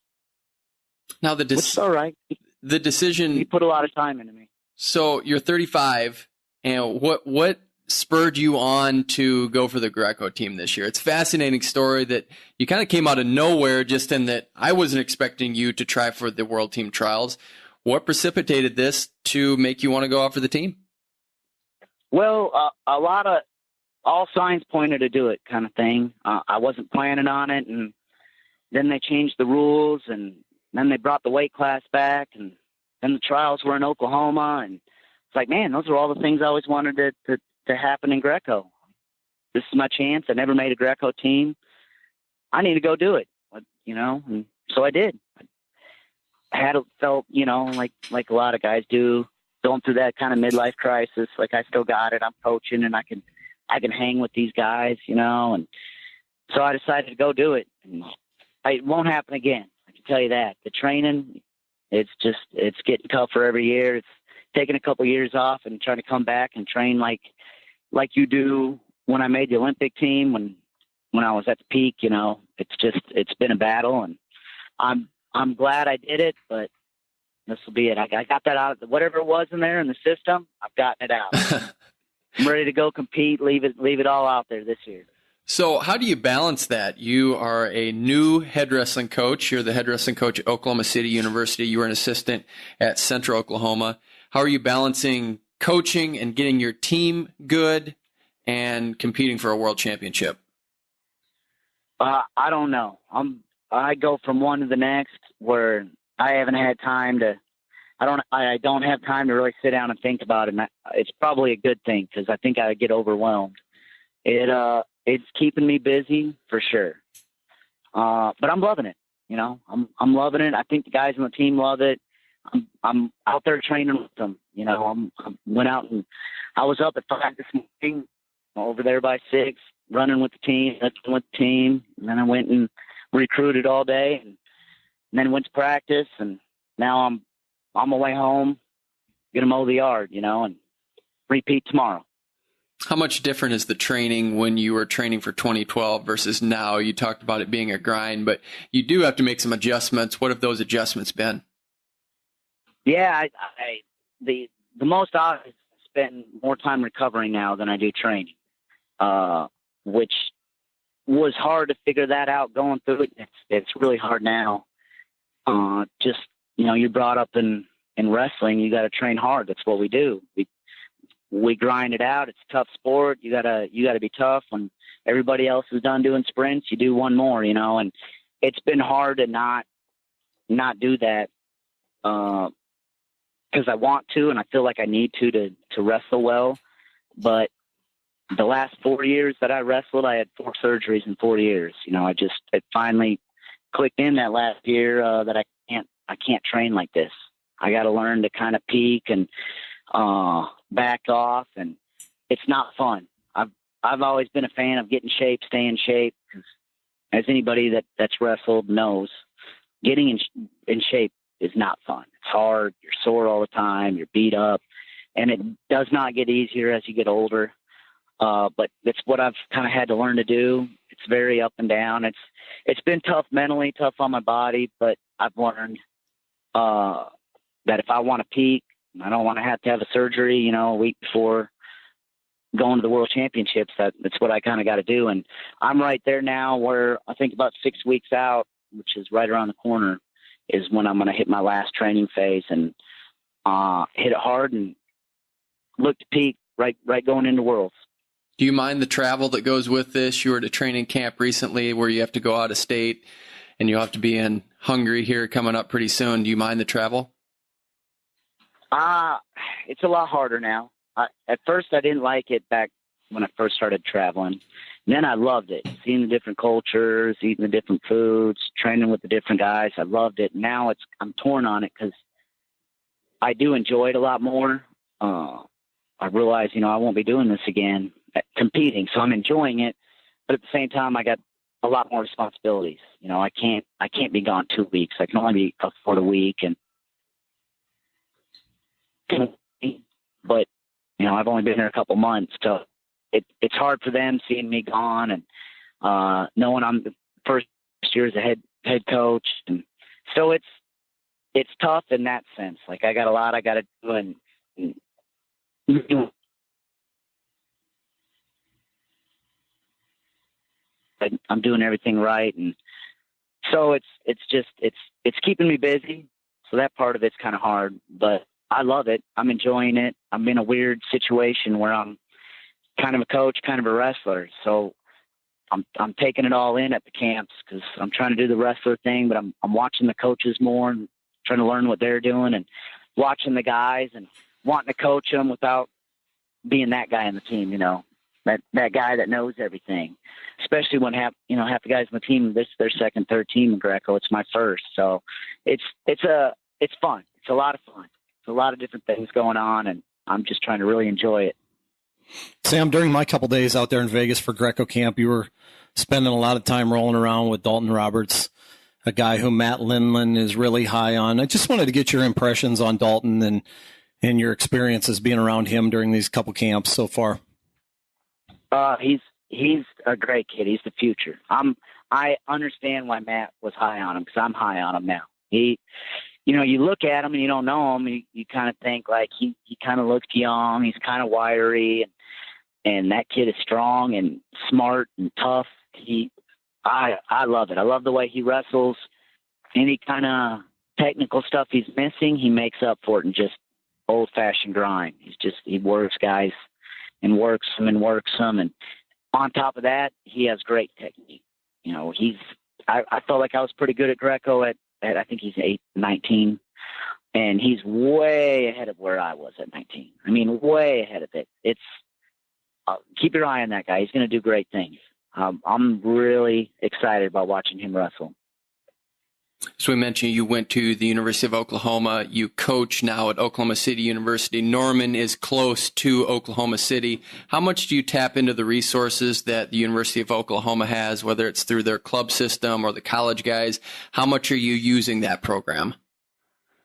Now which is all right. The decision. He put a lot of time into me. So you're 35, and what spurred you on to go for the Greco team this year? It's a fascinating story that you kind of came out of nowhere, just in that I wasn't expecting you to try for the world team trials. What precipitated this to make you want to go out for the team? Well, all signs pointed to do it, kind of thing. I wasn't planning on it, and then they changed the rules, and then they brought the weight class back, and then the trials were in Oklahoma, and it's like, man, those are all the things I always wanted to happen in Greco. This is my chance. I never made a Greco team. I need to go do it, and so I did. I felt, like a lot of guys do, going through that kind of midlife crisis. Like, I still got it. I'm coaching, and I can hang with these guys, and so I decided to go do it. And it won't happen again. I can tell you that. The training, it's getting tougher every year. It's taking a couple years off and trying to come back and train like you do when I made the Olympic team, when I was at the peak. It's been a battle, and I'm glad I did it, but this will be it. I got that out. Whatever it was in there in the system, I've gotten it out. I'm ready to go compete, leave it all out there this year. So how do you balance that? You are a new head wrestling coach. You're the head wrestling coach at Oklahoma City University. You were an assistant at Central Oklahoma. How are you balancing coaching and getting your team good and competing for a world championship? I don't know. I go from one to the next where I haven't had time to. I don't have time to really sit down and think about it. And it's probably a good thing because I think I get overwhelmed. It's keeping me busy for sure. But I'm loving it. You know, I'm loving it. I think the guys on the team love it. I'm out there training with them. You know, I went out and I was up at 5 this morning, over there by 6, running with the team, lifting with the team. And then I went and recruited all day, and then went to practice. And now I'm on my way home, gonna mow the yard, you know, and repeat tomorrow. How much different is the training when you were training for 2012 versus now? You talked about it being a grind, but you do have to make some adjustments. What have those adjustments been? Yeah, the most I spend more time recovering now than I do training, which was hard to figure that out going through it. It's really hard now. Just, you know, you're brought up in wrestling. You got to train hard. That's what we do. We grind it out. It's a tough sport. You gotta be tough. When everybody else is done doing sprints, you do one more, you know, and it's been hard to not do that, because I want to, and I feel like I need to wrestle well. But the last 4 years that I wrestled, I had 4 surgeries in 4 years. You know, it finally clicked in that last year, that I can't train like this. I got to learn to kind of peak and, back off, and it's not fun. I've always been a fan of getting shape, staying in shape, because as anybody that's wrestled knows, getting in shape is not fun. It's hard. You're sore all the time. You're beat up, and it does not get easier as you get older. But it's what I've kind of had to learn to do. It's very up and down. It's been tough mentally, tough on my body, but I've learned that if I want to peak, I don't want to have a surgery, you know, a week before going to the World Championships. That's what I kind of got to do. And I'm right there now where I think about 6 weeks out, which is right around the corner, is when I'm going to hit my last training phase and hit it hard and look to peak right going into Worlds. Do you mind the travel that goes with this? You were at a training camp recently where you have to go out of state and you'll have to be in Hungary here coming up pretty soon. Do you mind the travel? It's a lot harder now. At first I didn't like it back when I first started traveling. And then I loved it. Seeing the different cultures, eating the different foods, training with the different guys. I loved it. Now I'm torn on it because I do enjoy it a lot more. I realize, you know, I won't be doing this again, competing. So I'm enjoying it. But at the same time, I got a lot more responsibilities. You know, I can't be gone 2 weeks. I can only be up for a week. But, you know, I've only been here a couple months, so it's hard for them seeing me gone and knowing I'm the first year as a head coach, and so it's tough in that sense. Like I got a lot I got to do, and I'm doing everything right, and so it's keeping me busy. So that part of it's kind of hard, but I love it. I'm enjoying it. I'm in a weird situation where I'm kind of a coach, kind of a wrestler. So I'm taking it all in at the camps because I'm trying to do the wrestler thing, but I'm watching the coaches more and trying to learn what they're doing and watching the guys and wanting to coach them without being that guy on the team, you know, that guy that knows everything, especially when half the guys on the team, this is their second, third team in Greco. It's my first. So it's fun. It's a lot of fun. A lot of different things going on, and I'm just trying to really enjoy it. Sam, during my couple days out there in Vegas for Greco camp, you were spending a lot of time rolling around with Dalton Roberts, a guy who Matt Lindland is really high on. I just wanted to get your impressions on Dalton and your experiences being around him during these couple camps so far. He's a great kid. He's the future. I understand why Matt was high on him because I'm high on him now. You know, you look at him and you don't know him. You kind of think like he kind of looks young. He's kind of wiry, and that kid is strong and smart and tough. I love it. I love the way he wrestles. Any kind of technical stuff he's missing, he makes up for it in just old fashioned grind. He works guys and works them and works them. And on top of that, he has great technique. You know, I felt like I was pretty good at Greco at I think he's 19, and he's way ahead of where I was at 19. I mean, way ahead of it. It's keep your eye on that guy. He's going to do great things. I'm really excited about watching him wrestle. So we mentioned you went to the University of Oklahoma. You coach now at Oklahoma City University. Norman is close to Oklahoma City. How much do you tap into the resources that the University of Oklahoma has, whether it's through their club system or the college guys? How much are you using that program?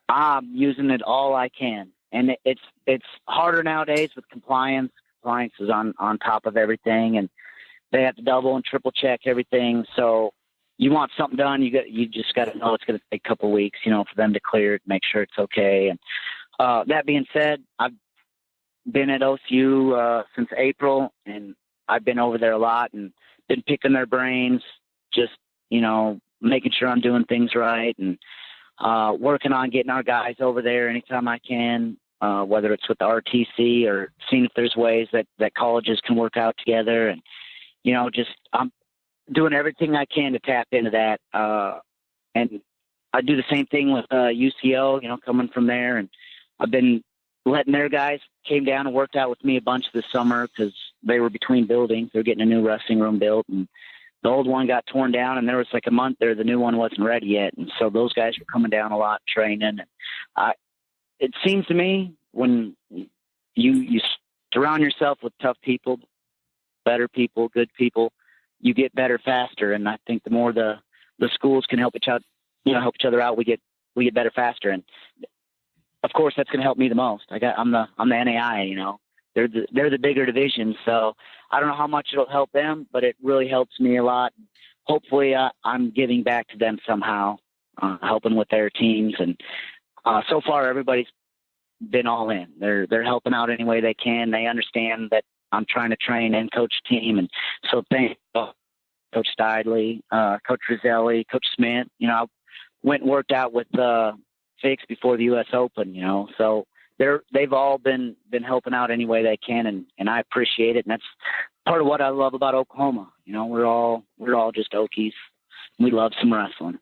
I'm using it all I can. And it's harder nowadays with compliance. Compliance is on top of everything, and they have to double and triple check everything. So you want something done, you just got to know it's going to take a couple of weeks, you know, for them to clear it, make sure it's okay. And that being said, I've been at OCU since April, and I've been over there a lot and been picking their brains, just, you know, making sure I'm doing things right, and working on getting our guys over there anytime I can, whether it's with the RTC or seeing if there's ways that colleges can work out together. And, you know, just I'm doing everything I can to tap into that. And I do the same thing with UCO, you know, coming from there. And I've been letting their guys came down and worked out with me a bunch this summer because they were between buildings. They're getting a new wrestling room built, and the old one got torn down, and there was like a month there the new one wasn't ready yet. And so those guys were coming down a lot, training. And it seems to me when you surround yourself with tough people, better people, good people, you get better faster. And I think the more the schools can help each other out, we get better faster. And of course that's going to help me the most. I'm the NAI, you know, they're the bigger division. So I don't know how much it'll help them, but it really helps me a lot. Hopefully I'm giving back to them somehow, helping with their teams. And so far everybody's been all in. They're helping out any way they can. They understand that I'm trying to train and coach a team. And so thank Coach Stidley, Coach Roselli, Coach Smith. You know, I went and worked out with Fix before the U.S. Open, you know. So they've all been helping out any way they can, and I appreciate it. And that's part of what I love about Oklahoma. You know, we're all just Okies. We love some wrestling.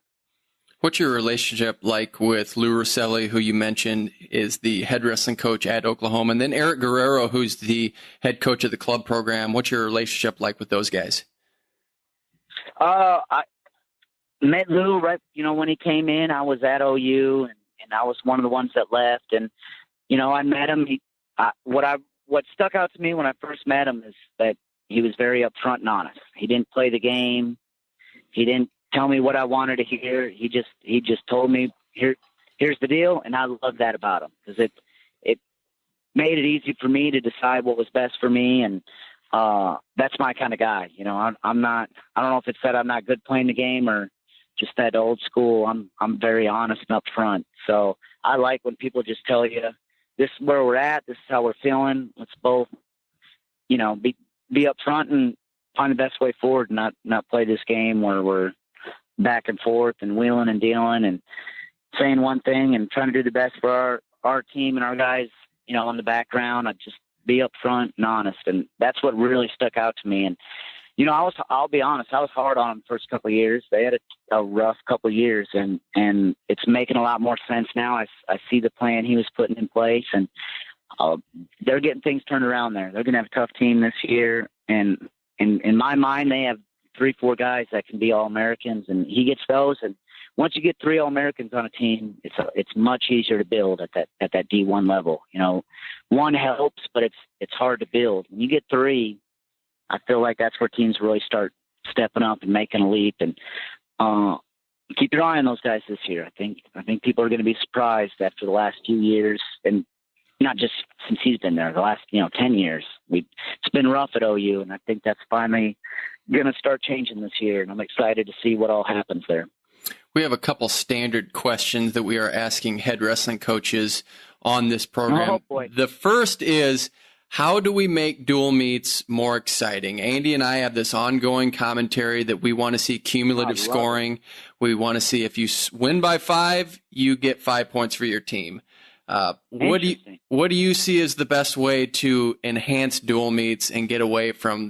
What's your relationship like with Lou Roselli, who you mentioned is the head wrestling coach at Oklahoma, and then Eric Guerrero, who's the head coach of the club program? What's your relationship like with those guys? I met Lou right, you know, when he came in. I was at OU, and I was one of the ones that left. And, you know, I met him. What stuck out to me when I first met him is that he was very upfront and honest. He didn't play the game. He didn't tell me what I wanted to hear. He just told me, here's the deal. And I love that about him, because it made it easy for me to decide what was best for me. And that's my kind of guy. You know, I don't know if it's that I'm not good playing the game or just that old school. I'm very honest and upfront. So I like when people just tell you, this is where we're at, this is how we're feeling. Let's both, you know, be upfront and find the best way forward, and not play this game where we're back and forth and wheeling and dealing and saying one thing and trying to do the best for our team and our guys, you know, in the background. I just be upfront and honest. And that's what really stuck out to me. And, you know, I'll be honest, I was hard on them the first couple of years. They had a rough couple of years, and it's making a lot more sense now. I see the plan he was putting in place, and they're getting things turned around there. They're going to have a tough team this year. And in my mind, they have 3-4 guys that can be All-Americans, and he gets those. And once you get 3 All-Americans on a team, it's much easier to build at that D1 level. You know, one helps, but it's hard to build. When you get 3, I feel like that's where teams really start stepping up and making a leap. And keep your eye on those guys this year. I think people are going to be surprised after the last few years, and not just since he's been there, the last 10 years. It's been rough at OU, and I think that's finally going to start changing this year. And I'm excited to see what all happens there. We have a couple standard questions that we are asking head wrestling coaches on this program. Oh, boy. The first is, how do we make dual meets more exciting? Andy and I have this ongoing commentary that we want to see cumulative scoring. We want to see if you win by 5, you get 5 points for your team. What do you see as the best way to enhance dual meets and get away from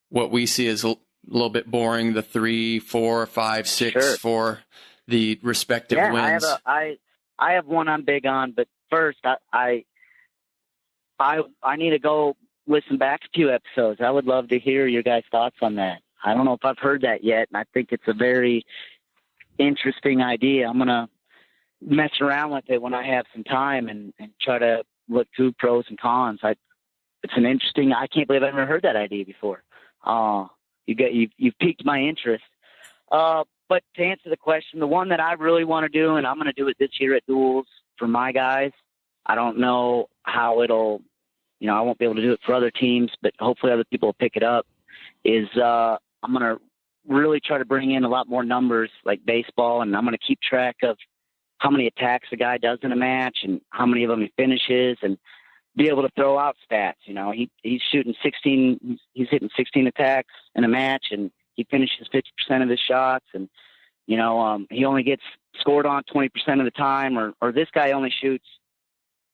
what we see as a little bit boring, the 3, 4, 5, 6 for the respective wins? I have one I'm big on, but first I need to go listen back a few episodes. I would love to hear your guys' thoughts on that. I don't know if I've heard that yet, and I think it's a very interesting idea. I'm going to mess around with it when I have some time and try to look through pros and cons. It's an interesting, I can't believe I've never heard that idea before. You've piqued my interest. But to answer the question, the one that I really want to do, and I'm going to do it this year at duels for my guys. I don't know how it'll, I won't be able to do it for other teams, but hopefully other people will pick it up, is I'm going to really try to bring in a lot more numbers like baseball, and I'm going to keep track of how many attacks a guy does in a match and how many of them he finishes, and be able to throw out stats. He's shooting 16, he's hitting 16 attacks in a match, and he finishes 50% of his shots, and he only gets scored on 20% of the time, or this guy only shoots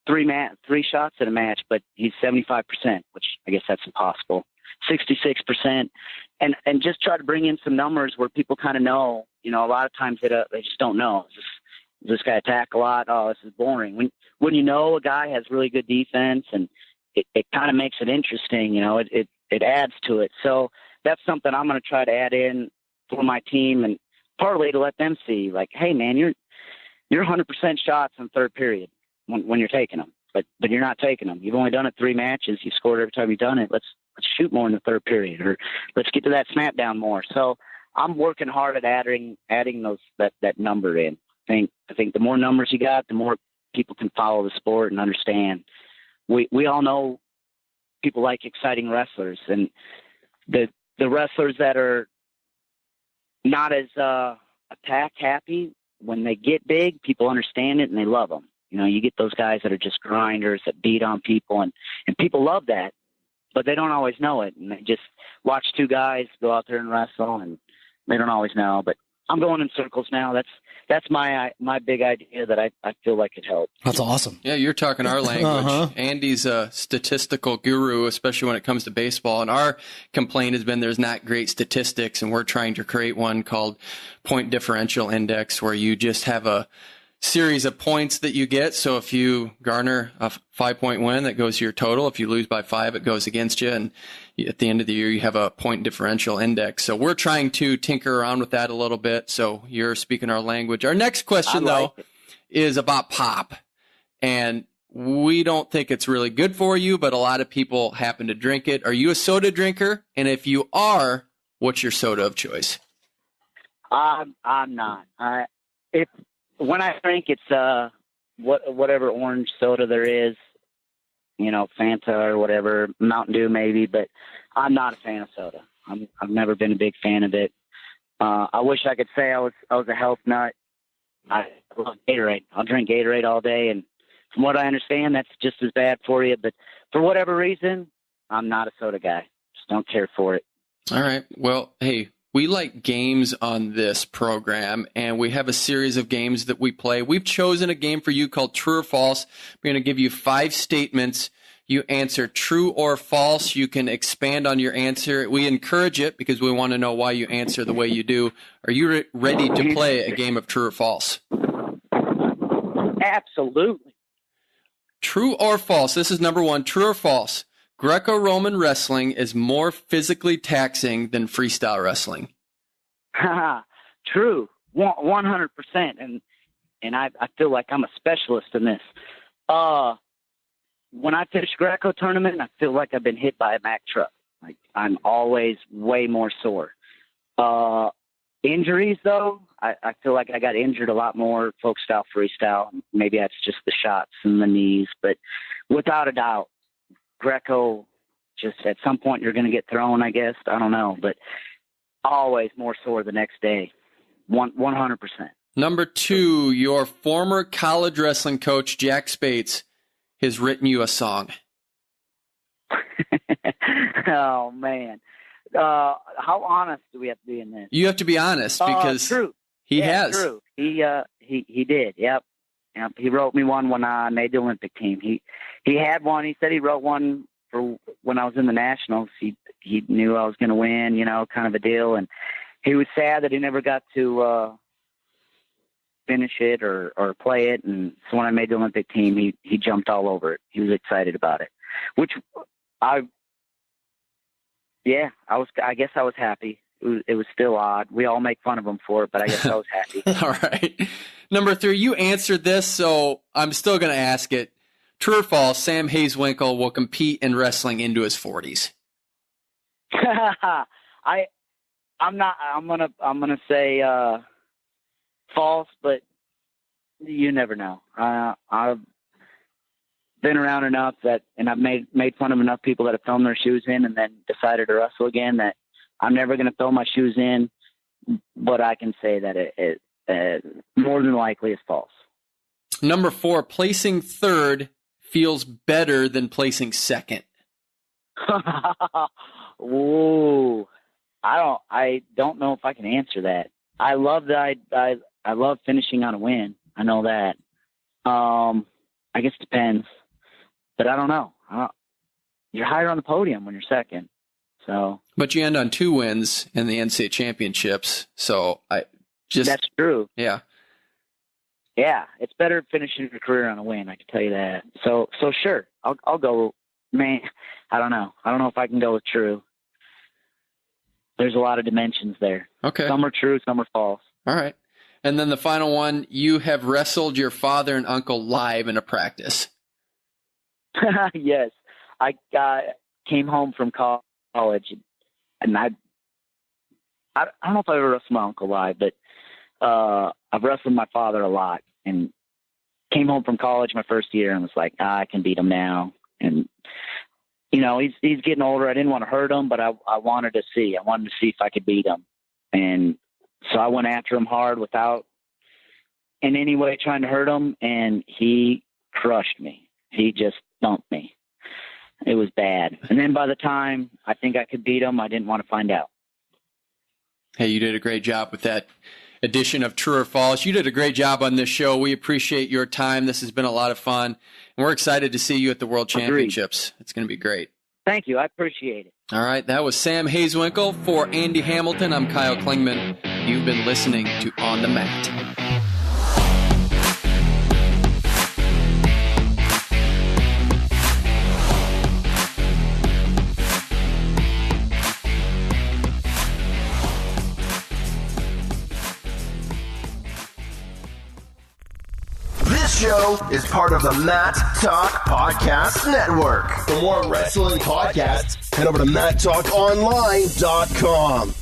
three shots in a match, but he's 75%, which I guess that's impossible. 66%, and just try to bring in some numbers where people kind of know. A lot of times they just don't know. Does this guy attack a lot? Oh, this is boring. When a guy has really good defense, and it kind of makes it interesting. It adds to it. So that's something I'm going to try to add in for my team, and partly to let them see, like, hey man, you're 100% shots in third period when you're taking them, but you're not taking them. You've only done it 3 matches. You scored every time you've done it. Let's shoot more in the third period, or let's get to that snap down more. So I'm working hard at adding that number in. I think the more numbers you got, the more people can follow the sport and understand. We all know people like exciting wrestlers, and the wrestlers that are not as attack happy, when they get big, people understand it and they love them. You get those guys that are just grinders that beat on people, and people love that, but they don't always know it. And they just watch 2 guys go out there and wrestle, and they don't always know. But I'm going in circles now. That's my big idea that I feel like it helps. That's awesome. Yeah, you're talking our language. Andy's a statistical guru, especially when it comes to baseball. And our complaint has been there's not great statistics, and we're trying to create one called point differential index, where you just have a series of points that you get. So if you garner a 5-point win, that goes to your total. If you lose by 5, it goes against you. And at the end of the year, you have a point differential index. So we're trying to tinker around with that a little bit. So you're speaking our language. Our next question, is about pop. And we don't think it's really good for you, but a lot of people happen to drink it. Are you a soda drinker? And if you are, what's your soda of choice? I'm not. When I drink, it's whatever orange soda there is, Fanta or whatever, Mountain Dew maybe, but I'm not a fan of soda. I've never been a big fan of it. I wish I could say I was a health nut. I love Gatorade. I'll drink Gatorade all day, and from what I understand, that's just as bad for you. But for whatever reason, I'm not a soda guy. Just don't care for it. All right. Well, hey, we like games on this program, and we have a series of games that we play. We've chosen a game for you called True or False. We're going to give you 5 statements. You answer true or false. You can expand on your answer. We encourage it because we want to know why you answer the way you do. Are you ready to play a game of true or false? Absolutely. True or false? This is number 1. True or false? Greco-Roman wrestling is more physically taxing than freestyle wrestling. True. 100%. And I feel like I'm a specialist in this. When I finish Greco tournament, I feel like I've been hit by a Mack truck. Like, I'm always way more sore. Injuries, though, I feel like I got injured a lot more folk style, freestyle. Maybe that's just the shots and the knees. But without a doubt, Greco, just at some point you're going to get thrown, I guess. I don't know. But always more sore the next day. 100%. Number 2, your former college wrestling coach, Jack Spates, has written you a song. Oh, man. How honest do we have to be in this? You have to be honest because true. He has. True. He did. Yep. Yep, he wrote me one when I made the Olympic team. He had one. He said he wrote one for when I was in the nationals. He knew I was going to win, kind of a deal. And he was sad that he never got to finish it or play it. And so when I made the Olympic team, he jumped all over it. He was excited about it, which I guess I was happy. It was still odd. We all make fun of him for it, but I guess I was happy. All right. Number 3, you answered this, so I'm still going to ask it. True or false, Sam Hazewinkel will compete in wrestling into his 40s? I'm gonna say false, but you never know. I've been around enough and I've made fun of enough people that have thrown their shoes in and then decided to wrestle again that I'm never going to throw my shoes in, but I can say that it more than likely is false. Number 4, placing 3rd feels better than placing 2nd. Ooh, I don't know if I can answer that. I love that. I love finishing on a win. I know that. I guess it depends, but I don't know. You're higher on the podium when you're 2nd. So, but you end on 2 wins in the NCAA championships. So that's true. Yeah. Yeah. It's better finishing your career on a win. I can tell you that. So sure. I'll go, man. I don't know. I don't know if I can go with true. There's a lot of dimensions there. Okay. Some are true. Some are false. All right. And then the final one, you have wrestled your father and uncle live in a practice. Yes. I came home from college and I don't know if I ever wrestled my uncle live, but I've wrestled my father a lot and came home from college my first year and was like, I can beat him now. And, he's getting older. I didn't want to hurt him, but I wanted to see. I wanted to see if I could beat him. And so I went after him hard without in any way trying to hurt him, and he crushed me. He just dumped me. It was bad. And then by the time I think I could beat him, I didn't want to find out. Hey, you did a great job with that edition of True or False. You did a great job on this show. We appreciate your time. This has been a lot of fun. And we're excited to see you at the World Championships. It's going to be great. Thank you. I appreciate it. All right. That was Sam Hazewinkel. For Andy Hamilton, I'm Kyle Klingman. You've been listening to On the Mat. This show is part of the Mat Talk Podcast Network. For more wrestling podcasts, head over to MatTalkOnline.com.